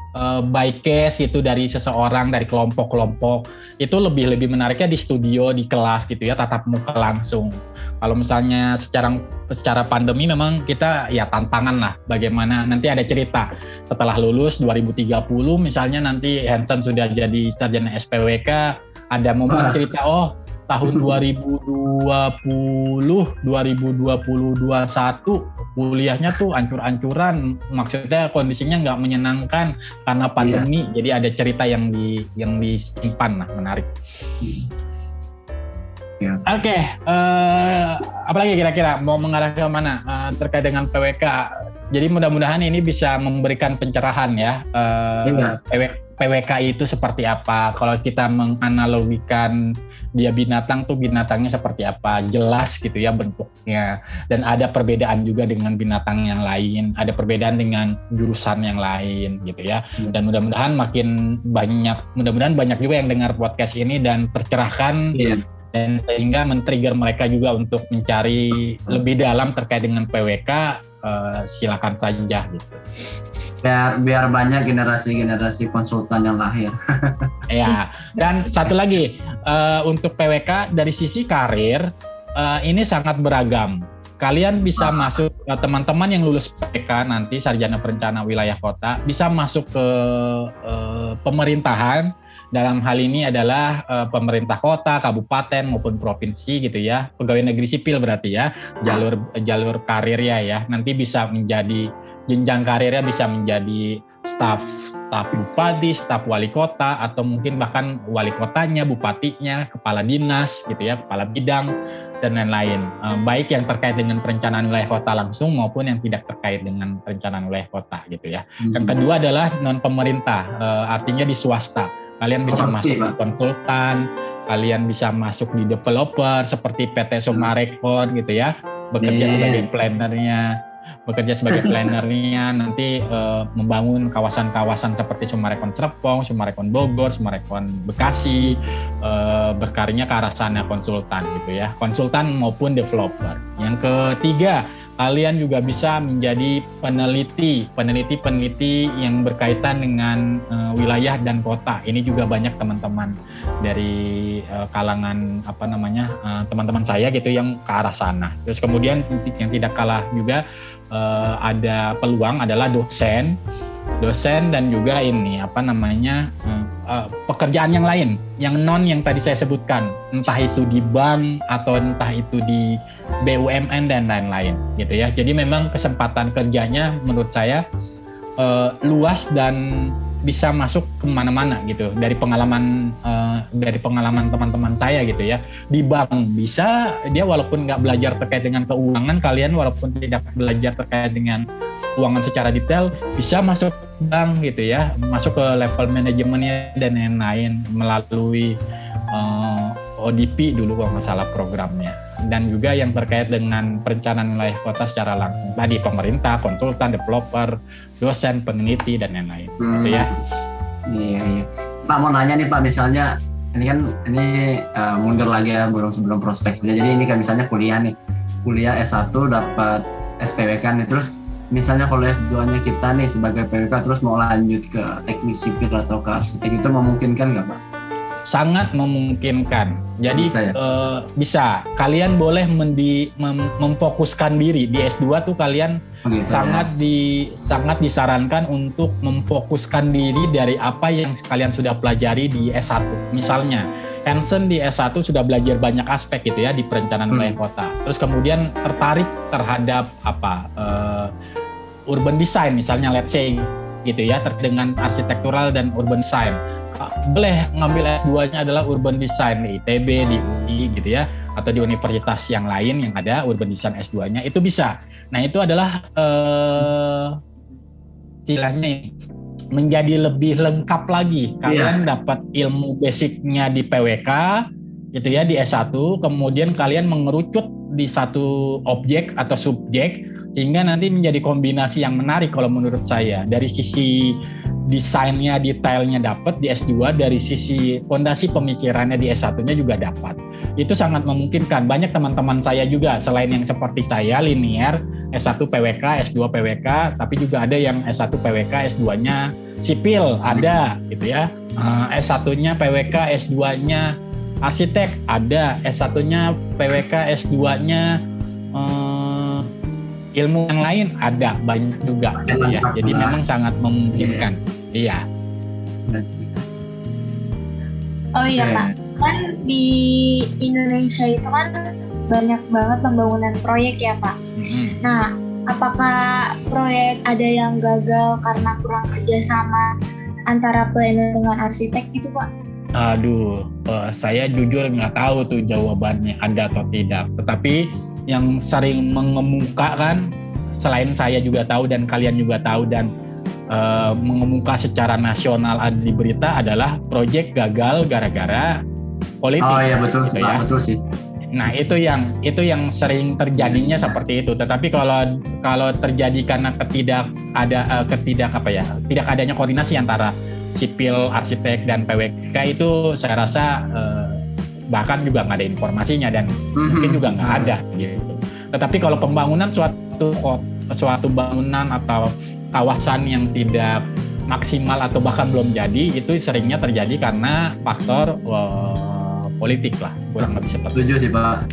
by case itu dari seseorang, dari kelompok-kelompok, itu lebih menariknya di studio, di kelas gitu ya, tatap muka langsung. Kalau misalnya secara pandemi memang kita ya tantangan lah, bagaimana nanti ada cerita setelah lulus 2030 misalnya nanti Hansen sudah jadi sarjana SPWK, ada momen cerita tahun 2020, 2021 kuliahnya tuh ancur-ancuran, maksudnya kondisinya nggak menyenangkan karena pandemi, jadi ada cerita yang disimpan, menarik. Oke, apalagi kira-kira mau mengarah ke mana terkait dengan PWK? Jadi mudah-mudahan ini bisa memberikan pencerahan ya. PWK itu seperti apa? Kalau kita menganalogikan dia binatang tuh binatangnya seperti apa? Jelas gitu ya bentuknya. Dan ada perbedaan juga dengan binatang yang lain. Ada perbedaan dengan jurusan yang lain gitu ya. Dan mudah-mudahan banyak juga yang dengar podcast ini dan tercerahkan. Dan sehingga men-trigger mereka juga untuk mencari lebih dalam terkait dengan PWK. Silakan saja gitu. Biar banyak generasi konsultan yang lahir. Ya, dan satu lagi untuk PWK dari sisi karir ini sangat beragam. Kalian bisa masuk, teman-teman yang lulus PWK nanti sarjana perencana wilayah kota bisa masuk ke pemerintahan. Dalam hal ini adalah pemerintah kota, kabupaten maupun provinsi gitu ya, pegawai negeri sipil berarti ya, jalur karirnya ya. Nanti bisa menjadi jenjang karirnya bisa menjadi staf bupati, staf wali kota, atau mungkin bahkan wali kotanya, bupatinya, kepala dinas gitu ya, kepala bidang dan lain-lain. Baik yang terkait dengan perencanaan wilayah kota langsung maupun yang tidak terkait dengan perencanaan wilayah kota gitu ya. Yang kedua adalah non pemerintah, artinya di swasta. Kalian bisa masuk di konsultan, kalian bisa masuk di developer seperti PT Sumarekon gitu ya, bekerja sebagai plannernya. bekerja sebagai plannernya, nanti membangun kawasan-kawasan seperti Sumarekon Serpong, Sumarekon Bogor, Sumarekon Bekasi, berkaryanya ke arah sana konsultan gitu ya, konsultan maupun developer. Yang ketiga, kalian juga bisa menjadi peneliti yang berkaitan dengan wilayah dan kota. Ini juga banyak teman-teman dari kalangan teman-teman saya gitu yang ke arah sana. Terus kemudian yang tidak kalah juga ada peluang adalah dosen dan juga ini pekerjaan yang lain yang yang tadi saya sebutkan, entah itu di bank atau entah itu di BUMN dan lain-lain gitu ya. Jadi memang kesempatan kerjanya menurut saya luas dan bisa masuk kemana-mana gitu. Dari pengalaman teman-teman saya gitu ya, di bank bisa, dia walaupun nggak belajar terkait dengan keuangan, kalian walaupun tidak belajar terkait dengan keuangan secara detail bisa masuk bank gitu ya, masuk ke level manajemennya dan lain-lain melalui ODP dulu kalau nggak salah programnya. Dan juga yang terkait dengan perencanaan wilayah kota secara langsung tadi, pemerintah, konsultan, developer, dosen, peneliti dan lain-lain gitu ya. Iya. Pak mau nanya nih Pak, misalnya ini mundur lagi ya sebelum prospeknya. Jadi ini kan misalnya kuliah S1 dapat SPWK nih, terus misalnya kalau S2-nya kita nih sebagai PWK terus mau lanjut ke teknik sipil atau ke arsitek, itu memungkinkan nggak Pak? Sangat memungkinkan. Jadi bisa. Kalian boleh memfokuskan diri di S2 tuh kalian sangat disarankan untuk memfokuskan diri dari apa yang kalian sudah pelajari di S1. Misalnya Hansen di S1 sudah belajar banyak aspek gitu ya di perencanaan wilayah kota. Terus kemudian tertarik terhadap urban design misalnya, let's say gitu ya, dengan arsitektural dan urban design. Boleh ngambil S2-nya adalah urban design di ITB, di UI gitu ya, atau di universitas yang lain yang ada urban design S2-nya, itu bisa. Nah itu adalah istilahnya menjadi lebih lengkap lagi. Kalian dapat ilmu basicnya di PWK gitu ya, di S1, kemudian kalian mengerucut di satu objek atau subjek, sehingga nanti menjadi kombinasi yang menarik kalau menurut saya. Dari sisi desainnya, detailnya dapat di S2, dari sisi fondasi pemikirannya di S1-nya juga dapat. Itu sangat memungkinkan. Banyak teman-teman saya juga selain yang seperti saya linear, S1 PWK, S2 PWK, tapi juga ada yang S1 PWK, S2-nya sipil, ada gitu ya. S1-nya PWK, S2-nya arsitek, ada. S1-nya PWK, S2-nya ilmu yang lain, ada, banyak juga gitu ya. Jadi memang sangat memungkinkan. Iya. Oh iya Pak, kan di Indonesia itu kan banyak banget pembangunan proyek ya Pak. Nah, apakah proyek ada yang gagal karena kurang kerjasama antara planner dengan arsitek itu Pak? Aduh, saya jujur nggak tahu tuh jawabannya ada atau tidak. Tetapi yang sering mengemuka kan, selain saya juga tahu dan kalian juga tahu dan mengemuka secara nasional ada di berita adalah proyek gagal gara-gara politik. Oh iya betul gitu ya. Betul sih. Nah itu yang sering terjadinya seperti itu. Tetapi kalau terjadi karena tidak adanya koordinasi antara sipil, arsitek dan PWK, itu saya rasa bahkan juga nggak ada informasinya dan mungkin juga nggak ada gitu. Tetapi kalau pembangunan suatu bangunan atau kawasan yang tidak maksimal atau bahkan belum jadi, itu seringnya terjadi karena faktor politik lah, kurang lebih seperti. Setuju sih Pak,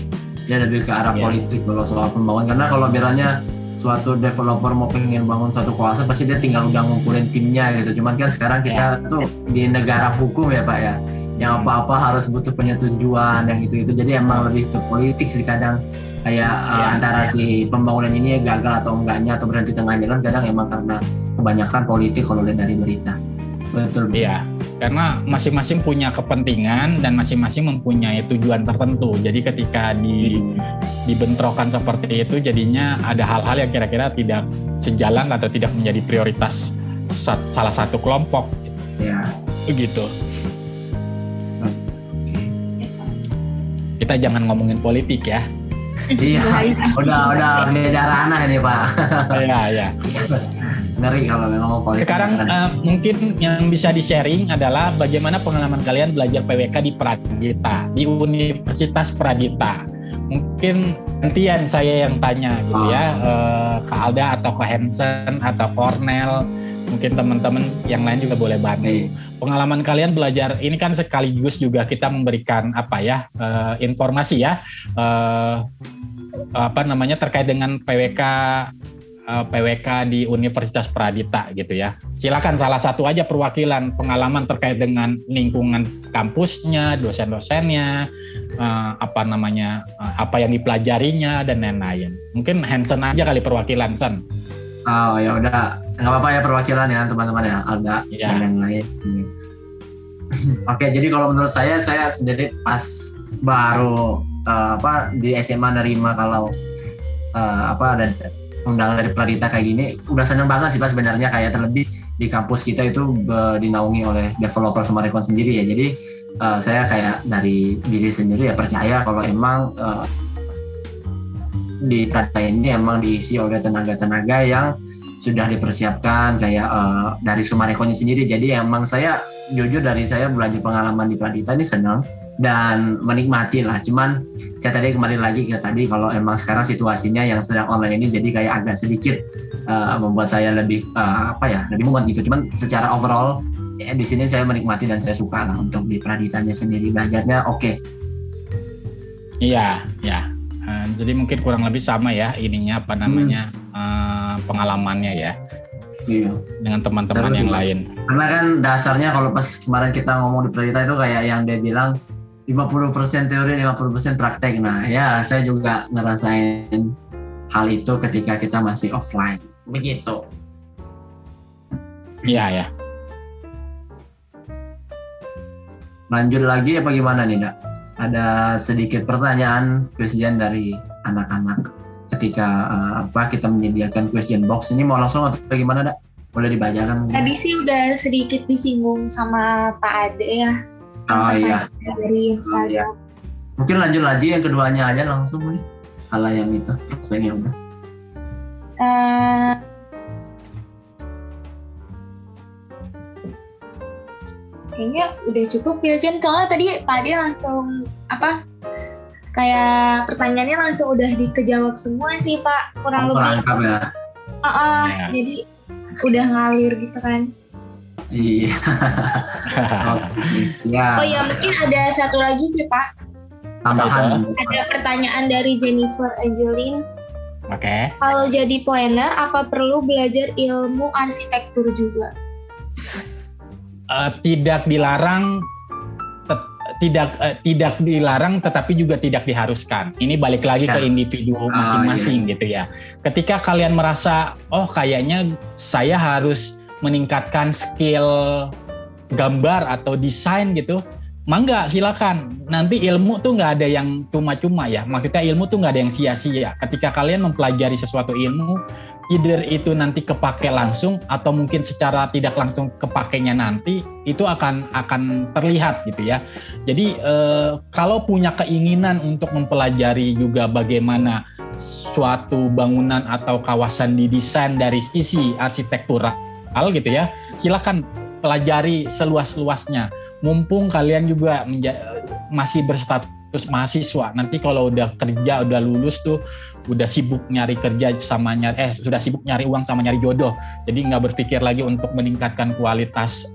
ya lebih ke arah politik kalau soal pembangunan. Karena kalau biasanya suatu developer mau pengen bangun suatu kawasan pasti dia tinggal udah ngumpulin timnya gitu. Cuman kan sekarang kita tuh di negara hukum ya Pak ya, yang apa-apa harus butuh penyetujuan yang itu. Jadi emang lebih ke politik sih kadang, kayak antara si pembangunan ini gagal atau enggaknya atau berhenti tengah jalan, kadang emang karena kebanyakan politik kalau lihat dari berita. Betul. Iya, karena masing-masing punya kepentingan dan masing-masing mempunyai tujuan tertentu. Jadi ketika dibentrokan seperti itu, jadinya ada hal-hal yang kira-kira tidak sejalan atau tidak menjadi prioritas salah satu kelompok. Ya. Begitu. Kita jangan ngomongin politik ya. Iya, udah beda ranah ini Pak. Iya. Ngeri kalau memang mau politik. Sekarang mungkin yang bisa di-sharing adalah bagaimana pengalaman kalian belajar PWK di Pradita, di Universitas Pradita. Mungkin gantian saya yang tanya gitu ya, Kak Alda atau Kak Hansen atau Cornel. Mungkin teman-teman yang lain juga boleh bantu. Pengalaman kalian belajar ini kan sekaligus juga kita memberikan informasi ya, terkait dengan PWK di Universitas Pradita gitu ya. Silakan salah satu aja perwakilan pengalaman terkait dengan lingkungan kampusnya, dosen-dosennya, apa yang dipelajarinya dan lain-lain. Mungkin Hansen aja kali perwakilan, Sen. Oh ya udah, nggak apa-apa ya perwakilan ya teman-teman ya, Alda dan lain-lain. Oke, jadi kalau menurut saya sendiri pas baru di SMA nerima kalau ada undangan dari Pradita kayak gini, udah seneng banget sih Pak sebenarnya, kayak terlebih di kampus kita itu dinaungi oleh developer Summarecon sendiri ya. Jadi saya kayak dari diri sendiri ya percaya kalau emang di Pradita ini emang diisi oleh tenaga-tenaga yang sudah dipersiapkan kayak dari Summareconnya sendiri. Jadi emang saya jujur dari saya belajar pengalaman di Pradita ini senang dan menikmati lah. Cuman saya tadi kembali lagi ke tadi kalau emang sekarang situasinya yang sedang online ini jadi kayak agak sedikit membuat saya lebih lebih mumet gitu. Cuman secara overall di sini saya menikmati dan saya suka lah untuk di Praditanya sendiri, belajarnya oke. Iya. Jadi mungkin kurang lebih sama ya ininya pengalamannya ya. Iya. Dengan teman-teman yang lain. Karena kan dasarnya kalau pas kemarin kita ngomong di Pradita itu kayak yang dia bilang 50% teori, 50% praktek. Nah ya saya juga ngerasain hal itu ketika kita masih offline. Begitu. Iya. Lanjut lagi apa gimana nih, Dak? Ada sedikit pertanyaan, question dari anak-anak ketika kita menyediakan question box. Ini mau langsung atau bagaimana, Dak? Boleh dibacakan? Tadi sih udah sedikit disinggung sama Pak Ade ya. Oh iya. Dari Instagram. Mungkin lanjut lagi yang keduanya aja langsung nih. Hal yang itu, yang udah. Kayaknya udah cukup ya Jen, soalnya tadi Pak Ade langsung kayak pertanyaannya langsung udah dikejawab semua sih Pak, kurang lebih. Ya. Jadi udah ngalir gitu kan. Iya. Siap. Oh ya, mungkin ada satu lagi sih Pak. Tambahan. Ada pertanyaan dari Jennifer Angelin. Oke. Kalau jadi planner, apa perlu belajar ilmu arsitektur juga? Tidak dilarang, tidak dilarang, tetapi juga tidak diharuskan. Ini balik lagi ke individu masing-masing gitu ya. Ketika kalian merasa, kayaknya saya harus meningkatkan skill gambar atau desain gitu, mangga silakan. Nanti ilmu tuh nggak ada yang cuma-cuma ya. Maksudnya ilmu tuh nggak ada yang sia-sia. Ketika kalian mempelajari sesuatu ilmu, either itu nanti kepake langsung atau mungkin secara tidak langsung kepakainya nanti, itu akan terlihat gitu ya. Jadi kalau punya keinginan untuk mempelajari juga bagaimana suatu bangunan atau kawasan didesain dari sisi arsitektural gitu ya, silakan pelajari seluas-luasnya. Mumpung kalian juga masih berstatus mahasiswa, nanti kalau udah kerja, udah lulus tuh, udah sibuk nyari kerja sudah sibuk nyari uang sama nyari jodoh, jadi nggak berpikir lagi untuk meningkatkan kualitas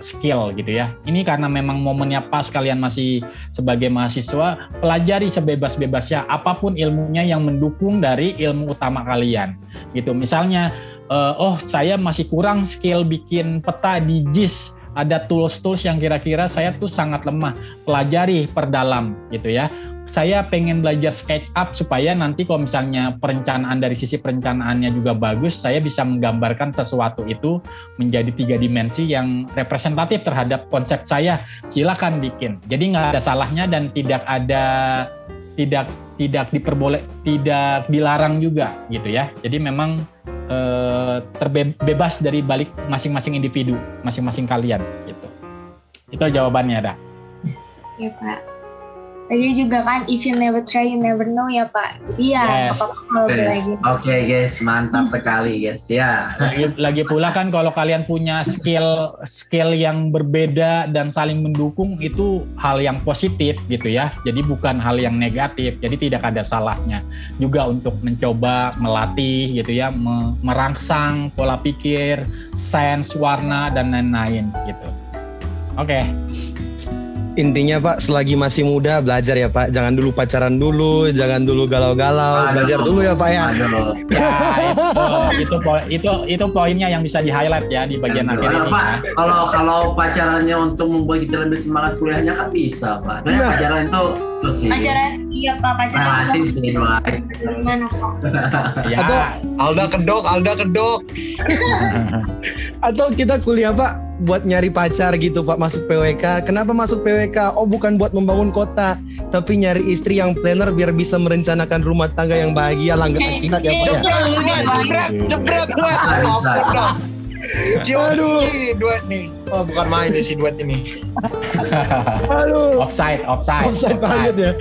skill gitu ya. Ini karena memang momennya pas kalian masih sebagai mahasiswa, pelajari sebebas-bebasnya apapun ilmunya yang mendukung dari ilmu utama kalian gitu. Misalnya saya masih kurang skill bikin peta di JIS, ada tools-tools yang kira-kira saya tuh sangat lemah, pelajari perdalam gitu ya. Saya pengen belajar SketchUp supaya nanti kalau misalnya perencanaan dari sisi perencanaannya juga bagus, saya bisa menggambarkan sesuatu itu menjadi 3 dimensi yang representatif terhadap konsep saya. Silakan bikin. Jadi nggak ada salahnya dan tidak dilarang juga gitu ya. Jadi memang terbebas dari balik masing-masing individu, masing-masing kalian gitu. Itu jawabannya, Dak. Ya Pak. Lagi juga kan, if you never try, you never know ya Pak. Jadi ya, Yes. apa-apa kalau lagi. Oke guys, mantap sekali guys ya. Lagi pula kan kalau kalian punya skill yang berbeda dan saling mendukung, itu hal yang positif gitu ya. Jadi bukan hal yang negatif. Jadi tidak ada salahnya juga untuk mencoba melatih gitu ya, merangsang pola pikir, sense, warna dan lain-lain gitu. Oke. Intinya Pak, selagi masih muda belajar ya Pak. Jangan dulu pacaran dulu, jangan dulu galau-galau. Belajar dulu ya Pak ya. Ya, itu poinnya yang bisa di-highlight ya di bagian akhir ini. Pak, Ya. kalau pacarannya untuk membuat kita lebih semangat kuliahnya kan bisa Pak. Nah, pacaran itu sih. Pacaran, iya Pak, pacaran. Relatif sih, Gimana Pak? Ya. Atau Alda kedok. Atau kita kuliah Pak buat nyari pacar gitu Pak, masuk PWK. Kenapa masuk PWK? Oh, bukan buat membangun kota, tapi nyari istri yang planner biar bisa merencanakan rumah tangga yang bahagia, langganan tingkat ya Pak ya. Jebret. Aduh. Duet nih. Oh, bukan main si duet ini. Aduh. Offside. Banget ya.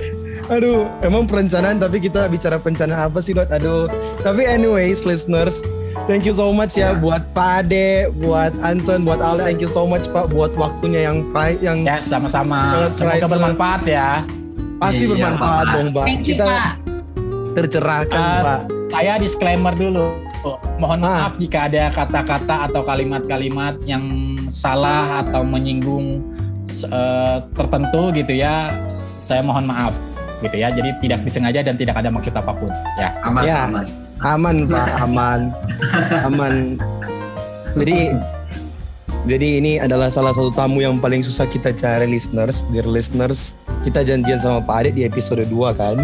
Aduh, emang perencanaan, tapi kita bicara perencanaan apa sih Dot? Aduh. Tapi anyways, listeners, thank you so much ya buat Pak Ade, buat Anson, buat Alda. Thank you so much Pak buat waktunya yang Ya, sama-sama. Semoga bermanfaat ya. pasti Iya, bermanfaat Pak. dong Pak. Thank you Kita Pak. tercerahkan Pak. Saya disclaimer dulu. Mohon Ah. maaf jika ada kata-kata atau kalimat-kalimat yang salah atau menyinggung tertentu gitu ya. Saya mohon maaf gitu ya. Jadi tidak disengaja dan tidak ada maksud apapun ya. Aman, Ya. aman. Aman Pak, aman. Jadi ini adalah salah satu tamu yang paling susah kita cari, listeners, dear listeners. Kita janjian sama Pak Ade di episode 2 kan.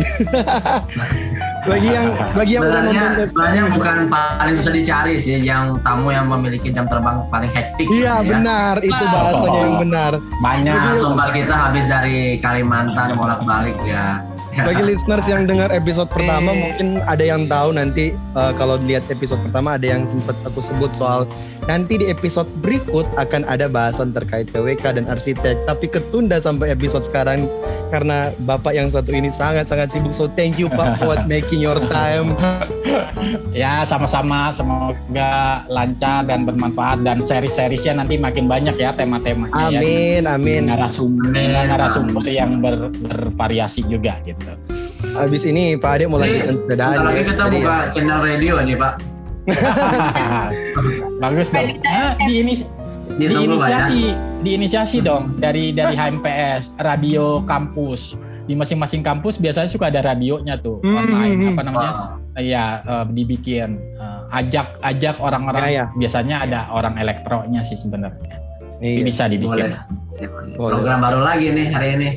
bagi yang udah nonton Sebenarnya bukan paling susah dicari sih, yang tamu yang memiliki jam terbang paling hektik. Iya benar, itu bahasanya yang benar. Banyak. Nah, sumber kita habis dari Kalimantan bolak-balik ya. Bagi listeners yang dengar episode pertama, mungkin ada yang tahu nanti kalau lihat episode pertama ada yang sempat aku sebut soal nanti di episode berikut akan ada bahasan terkait PWK dan arsitek, tapi ketunda sampai episode sekarang karena Bapak yang satu ini sangat-sangat sibuk. So thank you Pak buat making your time. Ya, sama-sama, semoga lancar dan bermanfaat, dan seri-serisnya nanti makin banyak ya tema-temanya. Amin, ya. amin. Narasumber yang bervariasi juga gitu. Habis ini Pak Ade mau lanjutkan sepedaan. Bentar lagi kita Jadi, buka channel radio nih Pak. Bagus dong. Ditunggu Pak ya. Diinisiasi dong dari HMPS, radio kampus. Di masing-masing kampus biasanya suka ada radionya tuh online, apa namanya? Ya, dibikin ajak orang-orang. Biasanya ada orang elektronya sih sebenarnya. Iya. Bisa dibikin. Program baru lagi nih hari ini.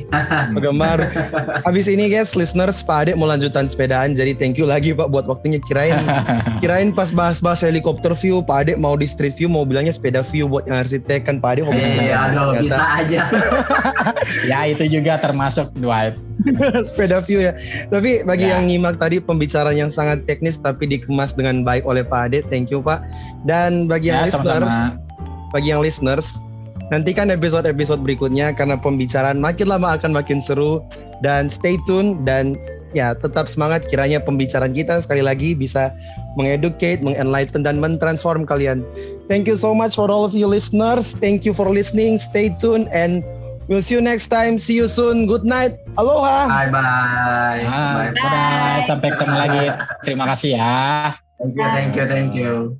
Penggemar. Habis ini guys, listeners, Pak Ade mau lanjutan sepedaan. Jadi thank you lagi Pak buat waktunya. Kirain pas bahas-bahas helikopter view, Pak Ade mau di street view, mau bilangnya sepeda view buat yang arsitek kan. Pak Ade hobi sepeda. Aduh, bisa aja. Ya, itu juga termasuk Dwight. Sepeda view ya. Tapi bagi yang nyimak tadi pembicaraan yang sangat teknis tapi dikemas dengan baik oleh Pak Ade, thank you Pak. Dan bagi yang listeners, nantikan episode-episode berikutnya karena pembicaraan makin lama akan makin seru, dan stay tune dan ya tetap semangat, kiranya pembicaraan kita sekali lagi bisa mengeducate, mengenlighten dan mentransform kalian. Thank you so much for all of you listeners. Thank you for listening. Stay tuned and we'll see you next time. See you soon. Good night. Aloha. Bye. Sampai ketemu lagi. Terima kasih ya. Thank you.